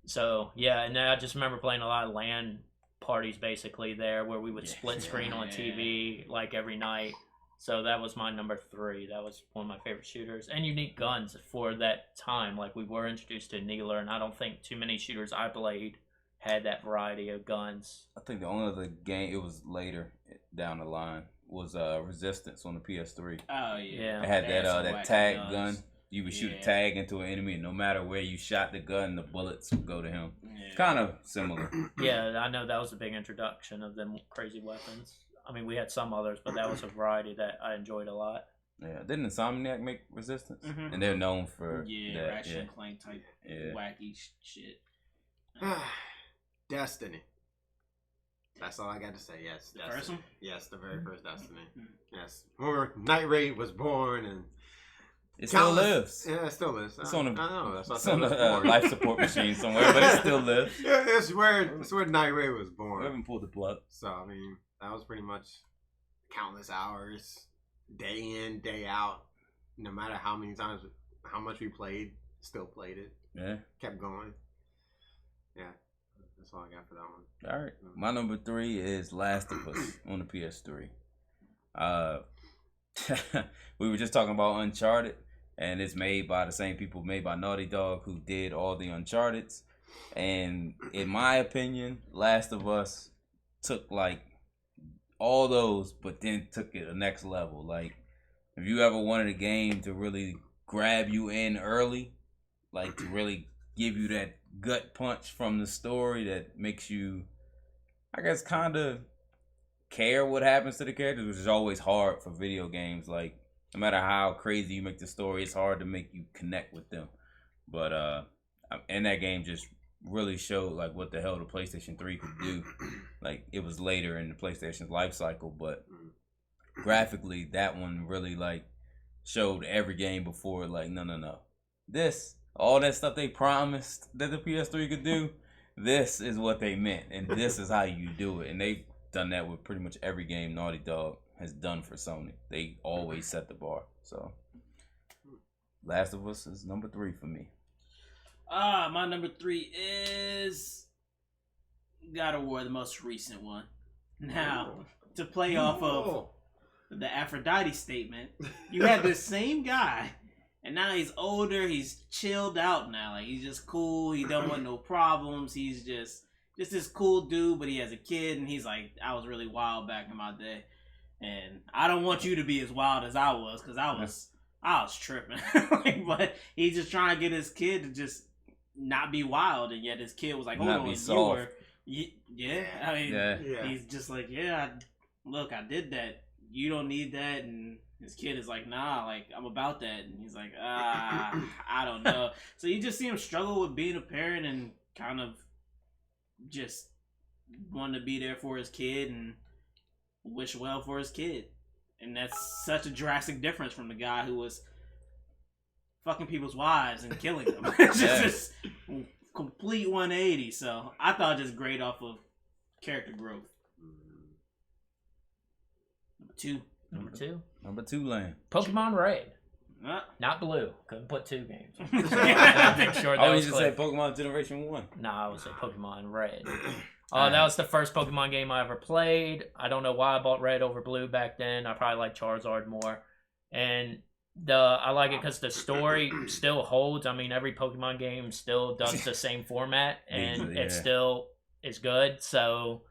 so yeah, and then I just remember playing a lot of LAN parties basically there, where we would split screen on TV like every night. So that was my number 3. That was one of my favorite shooters. And unique guns for that time. Like, we were introduced to Needler, and I don't think too many shooters I played had that variety of guns. I think the only other game, it was later down the line, was Resistance on the PS3. Oh, yeah. Yeah. It had They had some that wacky tag guns. gun. You would shoot Yeah. a tag into an enemy, and no matter where you shot the gun, the bullets would go to him. Yeah. Kind of similar. Yeah, I know that was a big introduction of them crazy weapons. I mean, we had some others, but that was a variety that I enjoyed a lot. Yeah, didn't Insomniac make Resistance? Mhm. And they're known for Yeah, that. Ratchet Yeah. and Clank type Yeah. wacky shit. Destiny. That's all I got to say. Yes, The Destiny. first one? Yes, the very first Destiny. Mhm. Yes, when Night Raid was born and It still countless- lives. Yeah, it still lives. It's I on a- know. That's what I It's said, on it was a born. life support machine somewhere, but it still lives. Yeah, it's where Night Raid was We born. haven't pulled the plug. So I mean, that was pretty much countless hours, day in, day out. No matter how many times, how much we played, still played it. Yeah. Kept going. Yeah, that's all I got for that one. All right. My number 3 is Last of Us on the PS3. We were just talking about Uncharted, and it's made by the same people made by Naughty Dog, who did all the Uncharteds. And in my opinion, Last of Us took like all those, but then took it a next level. Like, if you ever wanted a game to really grab you in early, like to really give you that gut punch from the story that makes you, I guess, kind of care what happens to the characters, which is always hard for video games. Like, no matter how crazy you make the story, it's hard to make you connect with them. But and that game just really showed like what the hell the PlayStation 3 could do. Like, it was later in the PlayStation's life cycle, but graphically that one really like showed every game before like no. This, all that stuff they promised that the PS3 could do, this is what they meant, and this is how you do it. And they've done that with pretty much every game Naughty Dog has done for Sony. They always set the bar. So Last of Us is number 3 for me. My number 3 is God of War, the most recent one. Now, to play off of the Aphrodite statement, you have this same guy, and now he's older, he's chilled out now. Like, he's just cool, he don't want no problems, he's just this cool dude, but he has a kid, and he's like, I was really wild back in my day. And I don't want you to be as wild as I was, because I was tripping. Like, but he's just trying to get his kid to just not be wild, and yet his kid was like, hold Not on, be you soft. were, yeah. I mean, Yeah. he's just like, yeah, look, I did that. You don't need that. And his kid is like, nah, like, I'm about that. And he's like, I don't know. So you just see him struggle with being a parent and kind of just wanting to be there for his kid and wish well for his kid. And that's such a drastic difference from the guy who was fucking people's wives and killing them. It's just this complete 180. So I thought just great off of character growth. Number 2. Number 2, Number 2 land. Pokemon Red. Not blue. Couldn't put 2 games. I think sure that I was was just clear. say Pokemon Generation 1. Nah, I would say Pokemon Red. That was the first Pokemon game I ever played. I don't know why I bought Red over Blue back then. I probably like Charizard more. And I like it because the story still holds. I mean, every Pokemon game still does the same format, and it still is good. So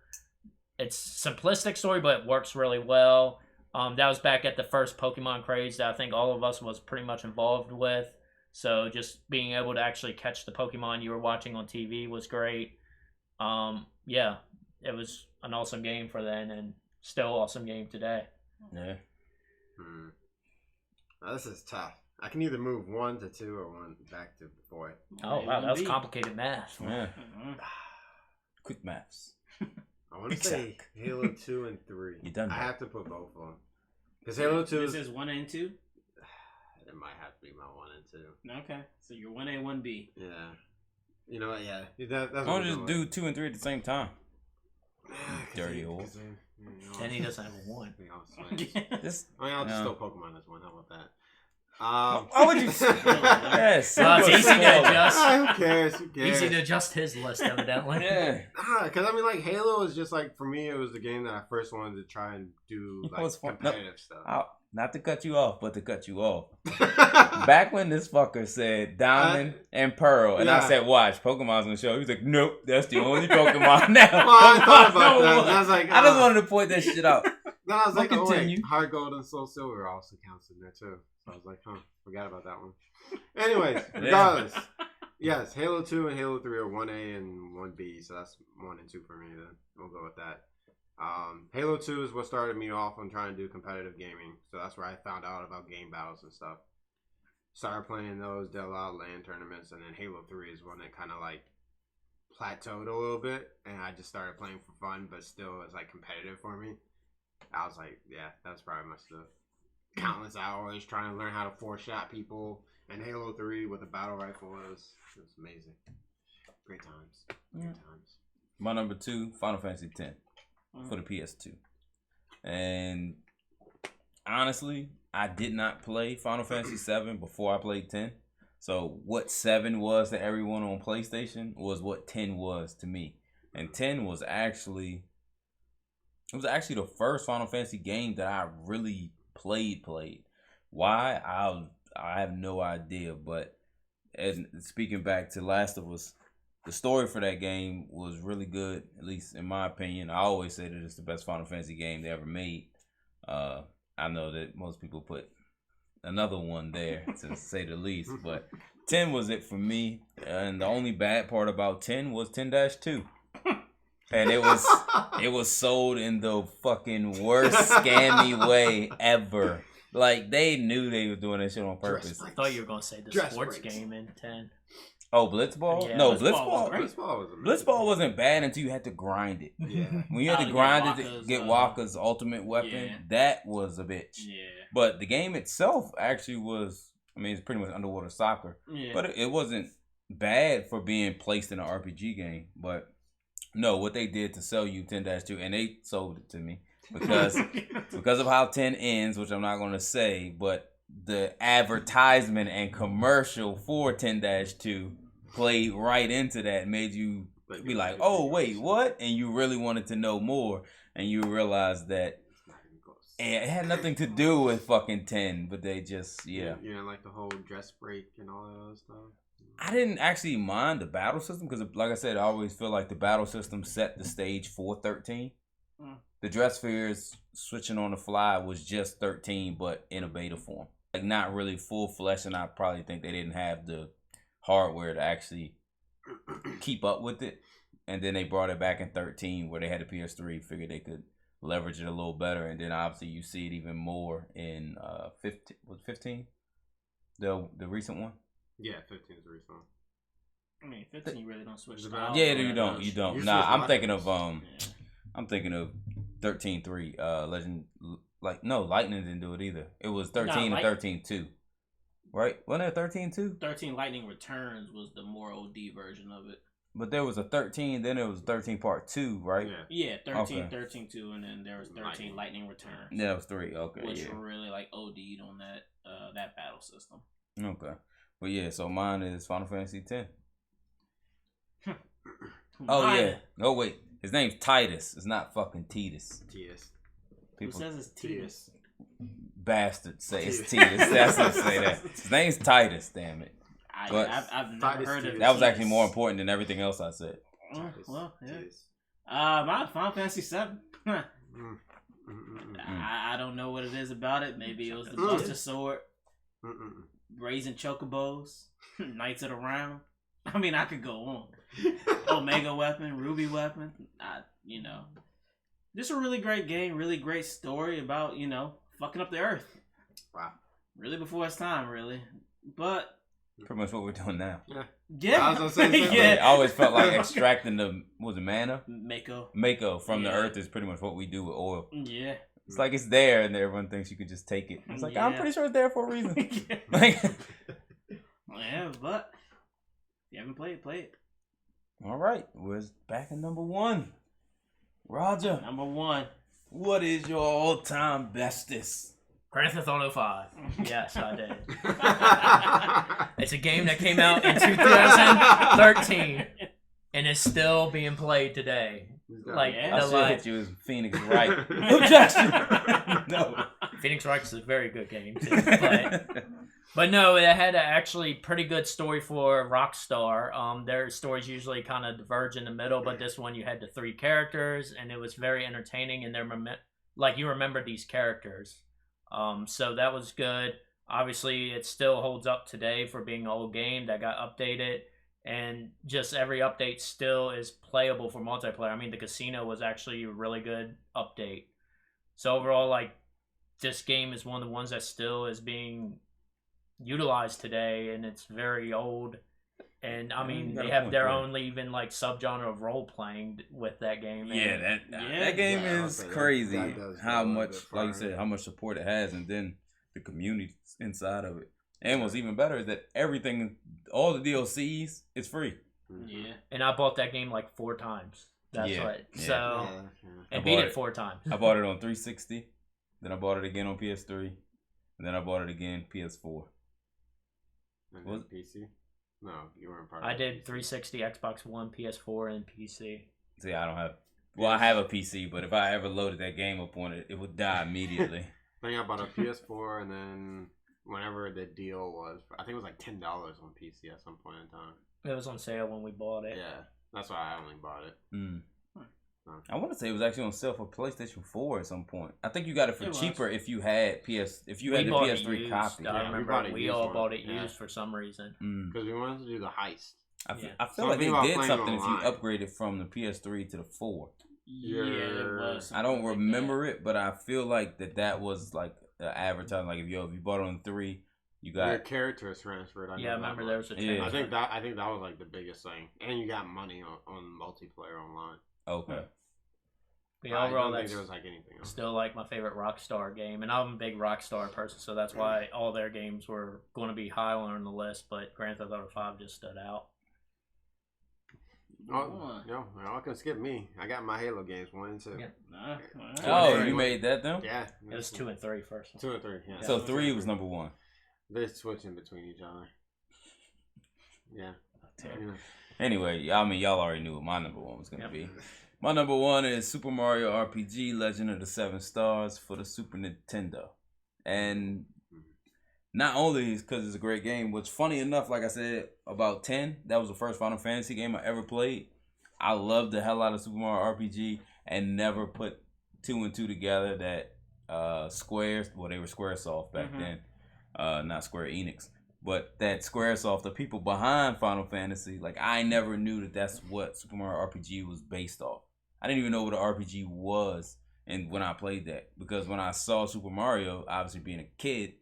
it's simplistic story, but it works really well. That was back at the first Pokemon craze that I think all of us was pretty much involved with. So just being able to actually catch the Pokemon you were watching on TV was great. Yeah, it was an awesome game for then, and still awesome game today. Yeah. Now, this is tough. I can either move 1 to 2 or 1 back to boy. Oh wow, that was complicated math. Yeah. Quick maths. I want to say Halo 2 and 3. You done I that. have to put both of them. Because Halo 2 This is 1 and 2? It might have to be my 1 and 2. Okay. So you're 1A, 1B. Yeah. You know what? Yeah. That's Why don't you just do 2 and 3 at the same time? Dirty old. And he doesn't have a 1. This, I'll just no. throw Pokemon as 1. How about that? Why would you? Yes. Well, it's easy to adjust. Who cares? Who cares? Easy to adjust his list, evidently. Yeah. Because I mean, like Halo is just like for me, it was the game that I first wanted to try and do It like was fun. competitive stuff. Not to cut you off, but to cut you off. Back when this fucker said Diamond and Pearl, and I Yeah. said, watch, Pokemon's gonna show. He was like, nope, that's the only Pokemon now. Well, I thought about No that. one. And I was like, I just wanted to point that shit out. Then I was like, oh wait, continue. Heart Gold and Soul Silver also counts in there too. So I was like, forgot about that one. Anyways, regardless, yes, Halo 2 and Halo 3 are 1A and 1B, so that's 1 and 2 for me. Then we'll go with that. Halo 2 is what started me off on trying to do competitive gaming, so that's where I found out about game battles and stuff. Started playing those, did a lot of LAN tournaments, and then Halo 3 is one that kind of like plateaued a little bit, and I just started playing for fun, but still it's like competitive for me. I was like, yeah, that's probably my stuff. Countless hours trying to learn how to 4-shot people, and Halo 3 with a battle rifle was amazing. Great times. Great times. My number 2, Final Fantasy X for the PS2. And honestly, I did not play Final Fantasy 7 before I played 10. So what 7 was to everyone on PlayStation was what 10 was to me. And 10 was actually the first Final Fantasy game that I really played. Why? I have no idea. But as speaking back to Last of Us, the story for that game was really good, at least in my opinion. I always say that it's the best Final Fantasy game they ever made. I know that most people put another one there, to say the least. But 10 was it for me. And the only bad part about 10 was 10-2. And it was sold in the fucking worst scammy way ever. Like, they knew they were doing that shit on purpose. I thought you were going to say the Dress sports breaks. game in 10. Oh, Blitzball? Yeah, No, Blitzball was great. Blitzball was amazing. Blitzball wasn't bad until you had to grind it. Yeah. When you had to to grind get it to Wakka's, get Wakka's ultimate weapon, yeah. that was a bitch. Yeah. But the game itself actually was, I mean, it's pretty much underwater soccer. Yeah. But it wasn't bad for being placed in an RPG game. But no, what they did to sell you 10-2, and they sold it to me because of how 10 ends, which I'm not going to say, but the advertisement and commercial for 10-2 played right into that and made you be like, oh, wait, what? And you really wanted to know more. And you realized that it had nothing to do with fucking 10, but they just, yeah. You know, like the whole dress break and all that other stuff. I didn't actually mind the battle system because, like I said, I always feel like the battle system set the stage for 13. The dress spheres switching on the fly was just 13, but in a beta form. Like, not really full flesh, and I probably think they didn't have the hardware to actually keep up with it. And then they brought it back in 13 where they had the PS3, figured they could leverage it a little better. And then obviously you see it even more in 15? The recent one? Yeah, 15 is the recent one. I mean, 15 you really don't switch. Yeah, styles Yeah, very you don't. much. You don't. You Nah, switch I'm thinking of Yeah. I'm thinking of 13-3. Legend, like, no, Lightning didn't do it either. It was 13 and 13-2, right? Wasn't it 13-2? 13 Lightning Returns was the more OD version of it. But there was a 13, then it was 13 part 2, right? Yeah. Yeah, 13, Okay. 13 2, and then there was 13 Lightning Returns. Yeah, it was 3. Okay, Which yeah. were really like OD'd on that. that battle system. Okay. But yeah, so mine is Final Fantasy X. Oh Mine- yeah. Oh wait. His name's Titus. It's not fucking Titus. Titus. Who People says it's Titus? bastards say it's Titus. That's what say that. His name's Titus, damn it. I've never Titus heard of Titus. That was actually Titus. more important than everything else I said. Oh, Titus. well, yeah. Titus. My Final Fantasy 7. Mm. I don't know what it is about it. Maybe it was the Mm. Buster Sword, Mm. Raising Chocobos, Knights of the Round. I mean, I could go on. Omega Weapon, Ruby Weapon. Just a really great game, really great story about, fucking up the earth. Wow. Really before its time, really. But, Pretty much what we're doing now. yeah. I was gonna say the same yeah. I always felt like extracting the mana? Mako. Mako from the Yeah. earth is pretty much what we do with oil. Yeah. It's like it's there and everyone thinks you can just take it. It's like, I'm Yeah. pretty sure it's there for a reason. Like, Yeah, but if you haven't played, play it. all right, we're back at number 1. Roger, Number 1. what is your all-time bestest? Grand Theft Auto 5. Yes, I did. It's a game that came out in 2013 and is still being played today. Like, Yeah. I the, should like hit you as Phoenix Wright. Objection! No. Phoenix Wright is a very good game too. But no, it had an actually pretty good story for Rockstar. Their stories usually kind of diverge in the middle, but this one you had the 3 characters, and it was very entertaining. And you remember these characters, so that was good. Obviously, it still holds up today for being an old game that got updated, and just every update still is playable for multiplayer. I mean, the casino was actually a really good update. So overall, like, this game is one of the ones that still is being utilized today, and it's very old. And I mean, you got they a have point their there. own even like subgenre of role playing with that game. Yeah, And that game Yeah, is okay, crazy. that does How go a much, bit like you farther. said, how much support it has, and then the community inside of it. And what's even better is that everything, all the DLCs, is free. Yeah. and I bought that game like 4 times. That's Yeah, what. yeah. So Yeah. and I beat bought it it. 4 times. I bought it on 360, then I bought it again on PS3, and then I bought it again PS4. And Was- then PC? No, you weren't part of I the did PC. 360, Xbox One, PS4, and PC. See, I don't have. Well, I have a PC, but if I ever loaded that game up on it, it would die immediately. I think I bought a PS4, and then whenever the deal was, I think it was like $10 on PC at some point in time. It was on sale when we bought it. Yeah, that's why I only bought it. Mm. I want to say it was actually on sale for PlayStation 4 at some point. I think you got it for It was. cheaper if you had if you We had the bought it PS3 used. copy. I Yeah, we remember bought it we used all one. bought it Yeah. used for some reason. Mm. Because we wanted to do the heist. I Yeah. feel So like they think about did playing something if online. you upgraded from the PS3 to the 4. Yeah, it was. I don't something like remember it, but I feel like that was like the advertising. Like if you bought it on 3, you Your got character is transferred. Yeah, I remember there was a Yeah. I change. think that was like the biggest thing, and you got money on multiplayer online. okay. But I overall, don't think that's there was like anything else. still like my favorite Rockstar game, and I'm a big Rockstar person, so that's why all their games were going to be high on the list. But Grand Theft Auto 5 just stood out. Oh, y'all can skip me. I got my Halo games 1 and 2. Yeah. Nah, Oh, Three. you made that though? Yeah, It was 2 and 3 first. 2 and 3. Yeah. So 3 was number 1. They're switching between each other. Yeah. Yeah. Anyway, I mean, y'all already knew what my number 1 was gonna Yep. be. My number 1 is Super Mario RPG: Legend of the Seven Stars for the Super Nintendo, and not only is because it's a great game, which funny enough, like I said about 10, that was the first Final Fantasy game I ever played. I loved the hell out of Super Mario RPG and never put 2 and 2 together that Squares, well, they were Squaresoft back Mhm. then, not Square Enix. But that Squaresoft, the people behind Final Fantasy, like I never knew that that's what Super Mario RPG was based off. I didn't even know what an RPG was, and when I played that, because when I saw Super Mario, obviously being a kid,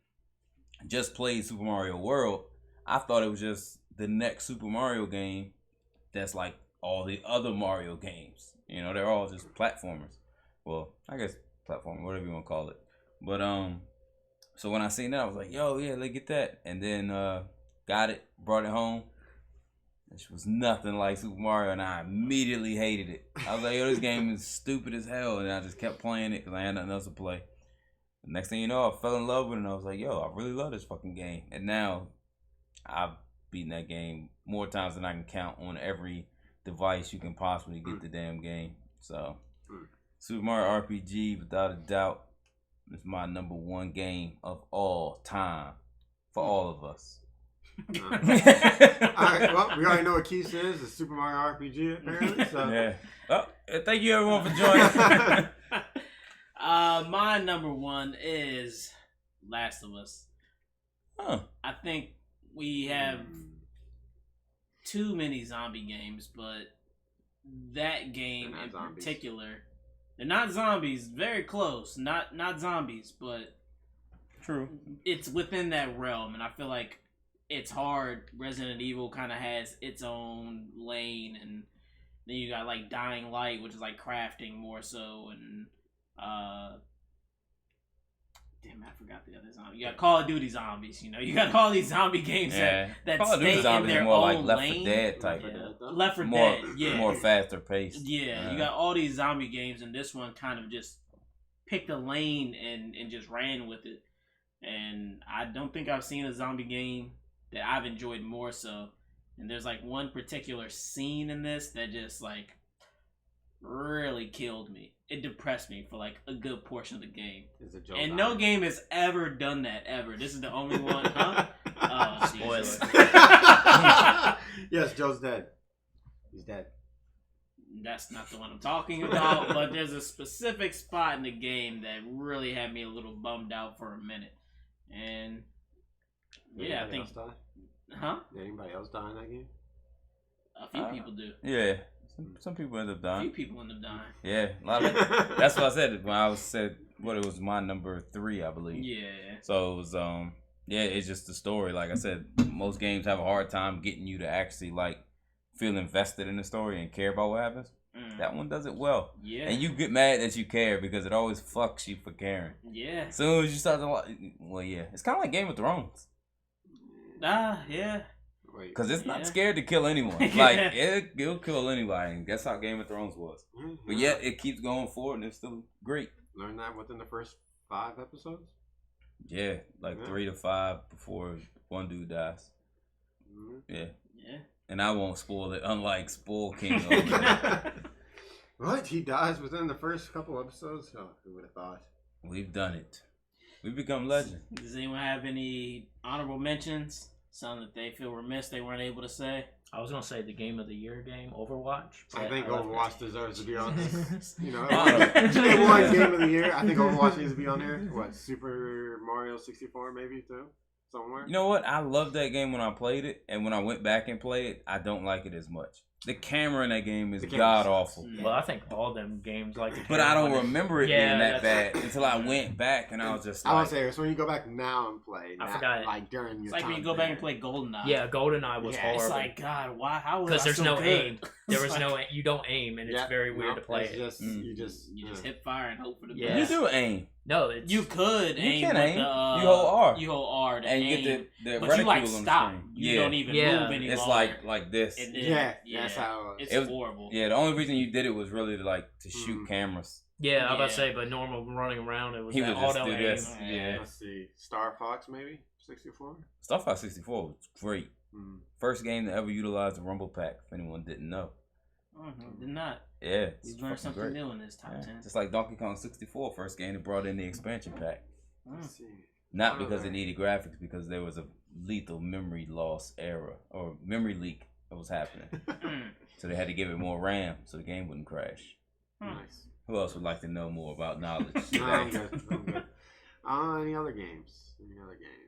just played Super Mario World, I thought it was just the next Super Mario game that's like all the other Mario games. You know, they're all just platformers. Well, I guess platformer, whatever you want to call it. But so when I seen that, I was like, yo, yeah, let's get that. And then got it, brought it home. It was nothing like Super Mario, and I immediately hated it. I was like, yo, this game is stupid as hell. And I just kept playing it because I had nothing else to play. The next thing you know, I fell in love with it, and I was like, yo, I really love this fucking game. And now, I've beaten that game more times than I can count on every device you can possibly get the damn game. So, Super Mario RPG, without a doubt, is my #1 game of all time for all of us. All right, well, we already know what Keith says. It's Super Mario RPG, apparently. So. Yeah. Oh, thank you everyone for joining. My #1 is Last of Us. Huh. I think we have too many zombie games, but that game in particular, they're not zombies. Very close. Not zombies, but True. it's within that realm, and I feel like it's hard. Resident Evil kind of has its own lane, and then you got like Dying Light, which is like crafting more so, and damn, I forgot the other zombie. You got Call of Duty zombies. You know, you got all these zombie games that Call of Duty stay in zombies their is more own like Left lane. 4 Dead type. Left 4 More, Dead, yeah, more faster paced. yeah. You got all these zombie games, and this one kind of just picked a lane and just ran with it. And I don't think I've seen a zombie game that I've enjoyed more so. And there's like one particular scene in this that just like really killed me. It depressed me for like a good portion of the game. And no game has ever done that ever. This is the only one, huh? Oh, Jesus. Yes, Joe's dead. He's dead. That's not the one I'm talking about, but there's a specific spot in the game that really had me a little bummed out for a minute. And yeah, I think. Huh? Did anybody else die in that game? A few people do. Yeah. Some people end up A dying. few people end up dying. Yeah, a lot of that's what I said when I said what it was my #3, I believe. Yeah. So it was yeah, it's just the story. Like I said, most games have a hard time getting you to actually like feel invested in the story and care about what happens. That one does it well. Yeah. And you get mad that you care because it always fucks you for caring. Yeah. As soon as you start to well, yeah, it's kind of like Game of Thrones. Yeah. Because it's not scared to kill anyone. Like, it'll kill anybody. And that's how Game of Thrones was. But yet, it keeps going forward, and it's still great. Learn that within the first 5 episodes? Yeah, like 3 to 5 before one dude dies. Yeah. Yeah. And I won't spoil it, unlike Spoil King over there. What? He dies within the first couple episodes? Oh, who would have thought? We've done it. We've become legend. Does anyone have any honorable mentions? Something that they feel remiss they weren't able to say? I was gonna say the game of the year game, Overwatch. I think like Overwatch that. deserves to be on this. You know, Honor. one game of the year. I think Overwatch needs to be on there. What, Super Mario 64 maybe too? Somewhere? You know what? I loved that game when I played it, and when I went back and played it, I don't like it as much. The camera in that game is god awful. Well, I think all them games like. But I don't remember it being that that's- bad until I went back and I was just like, I would say it's when you go back now and play. I not, forgot it. Like during your It's like time when you go there. back and play GoldenEye. Yeah, GoldenEye was horrible. It's like, God, why? How was Because I there's so no good? aim. There was It's no like, aim. You don't aim, and it's Yeah, very weird no, to play it's it. just, Mm. You just hit fire and hope for the Yeah. best. you do aim. No, it's You could You aim can with aim. the You hold R. You hold R to And you aim, get the but reticule you like on the stop. screen. You Yeah. don't even Yeah. move any It's longer. like this. And then- Yeah, that's how it's It was- horrible. Yeah, the only reason you did it was really to shoot Mm. cameras. yeah. I was about to Yeah. say, but normal running around, it was He that would just auto do aim. this. Yeah. Let's see. Star Fox maybe? 64? Star Fox 64 was great. Mm. First game to ever utilize the Rumble Pack, if anyone didn't know. Did not. Yeah, it's You've learned fucking something great. new in this top Yeah. 10. Just like Donkey Kong 64, first game that brought in the expansion pack. Let's see. Not because it needed graphics, because there was a lethal memory loss era or memory leak that was happening. So they had to give it more RAM so the game wouldn't crash. Nice. Who else would like to know more about knowledge No, I'm today? good. I'm good. Any other games? Any other games?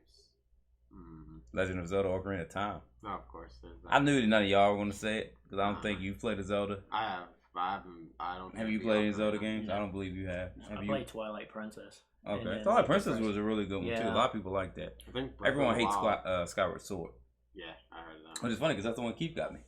Legend of Zelda: Ocarina of Time. No, of course. There's that. I knew that none of y'all were going to say it because I don't think you've played a Zelda. I have. But I haven't. I don't. Have think you the played any Ocarina- Zelda games? I don't believe you have. Have I you? played Twilight Princess. Okay. And then, Twilight Princess was a really good one too. Yeah. A lot of people like that. I think Breath Everyone of the hates Wild. Skyward Sword. Yeah, I heard that. Which is funny because that's the one Keith got me.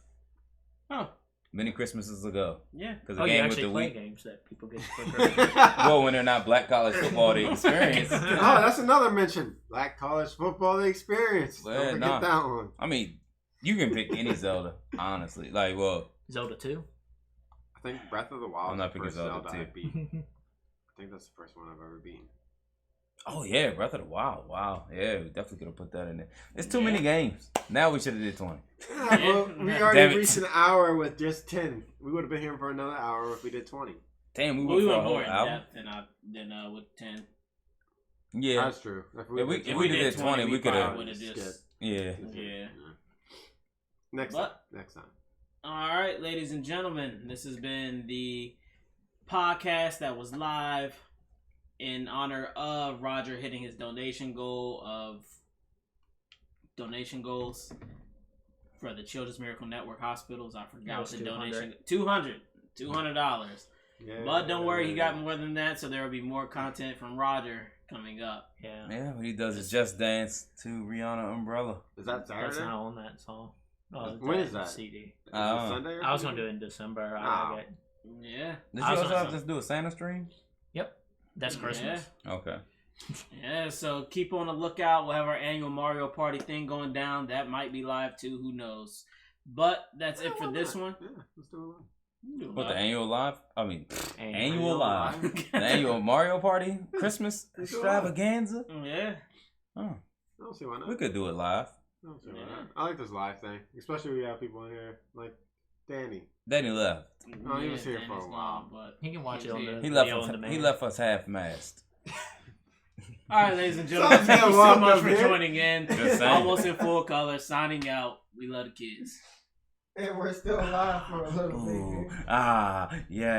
Oh, Many Christmases ago. yeah. Because the Oh, you game with actually the play Wii. games that people get for Christmas. Well, when they're not black college football, the experience. Oh, that's another mention. Black college football, the experience. Yeah, Don't forget nah. that one. I mean, you can pick any Zelda, honestly. Like, well, Zelda 2. I think Breath of the Wild. I'm not is the picking first Zelda Zelda I too. beat. I think that's the first one I've ever beaten. Oh yeah, Breath of the Wild. Wow. Yeah, we definitely could have put that in there. It's too many games. Now we should have did 20. Yeah, well, we Damn already it. reached an hour with just 10. We would have been here for another hour if we did 20. Damn, we We went for a went whole more in hour. depth than with 10. Yeah. That's true. If we did 20, we could have. would have just. Yeah. Yeah. Next But- time. Next time. All right, ladies and gentlemen, this has been the podcast that was live in honor of Roger hitting his donation goals for the Children's Miracle Network hospitals. I forgot what the donation $200. Yeah. But don't worry, he got more than that, so there will be more content from Roger coming up. Yeah. Yeah, what he does is Just Dance to Rihanna Umbrella. Is that Saturday? That's not on that song. When is that? CD. Is it Oh. Sunday or I was gonna something? do it in December. Oh. Yeah, Did you I was also on have to do a Santa stream? That's Christmas. Okay. Yeah, so keep on the lookout. We'll have our annual Mario Party thing going down. That might be live too. Who knows? But that's it for this one. Yeah, let's do it. What, the annual live? I mean, annual live. live. The annual Mario Party? Christmas Let's do it extravaganza? Yeah. Oh, I don't see why not. we could do it live. I don't see why Yeah. not. I like this live thing, especially when we have people in here like Danny. Danny left. Oh, he was here for a Danny's while. gone, but He can watch it on the He left video us. on demand. He left us half-mast. all right, ladies and gentlemen, So, thank you so welcome, much for man. joining in. Just saying. Almost in full color, signing out. We love the kids. And we're still alive for a little Ooh, ah, yeah.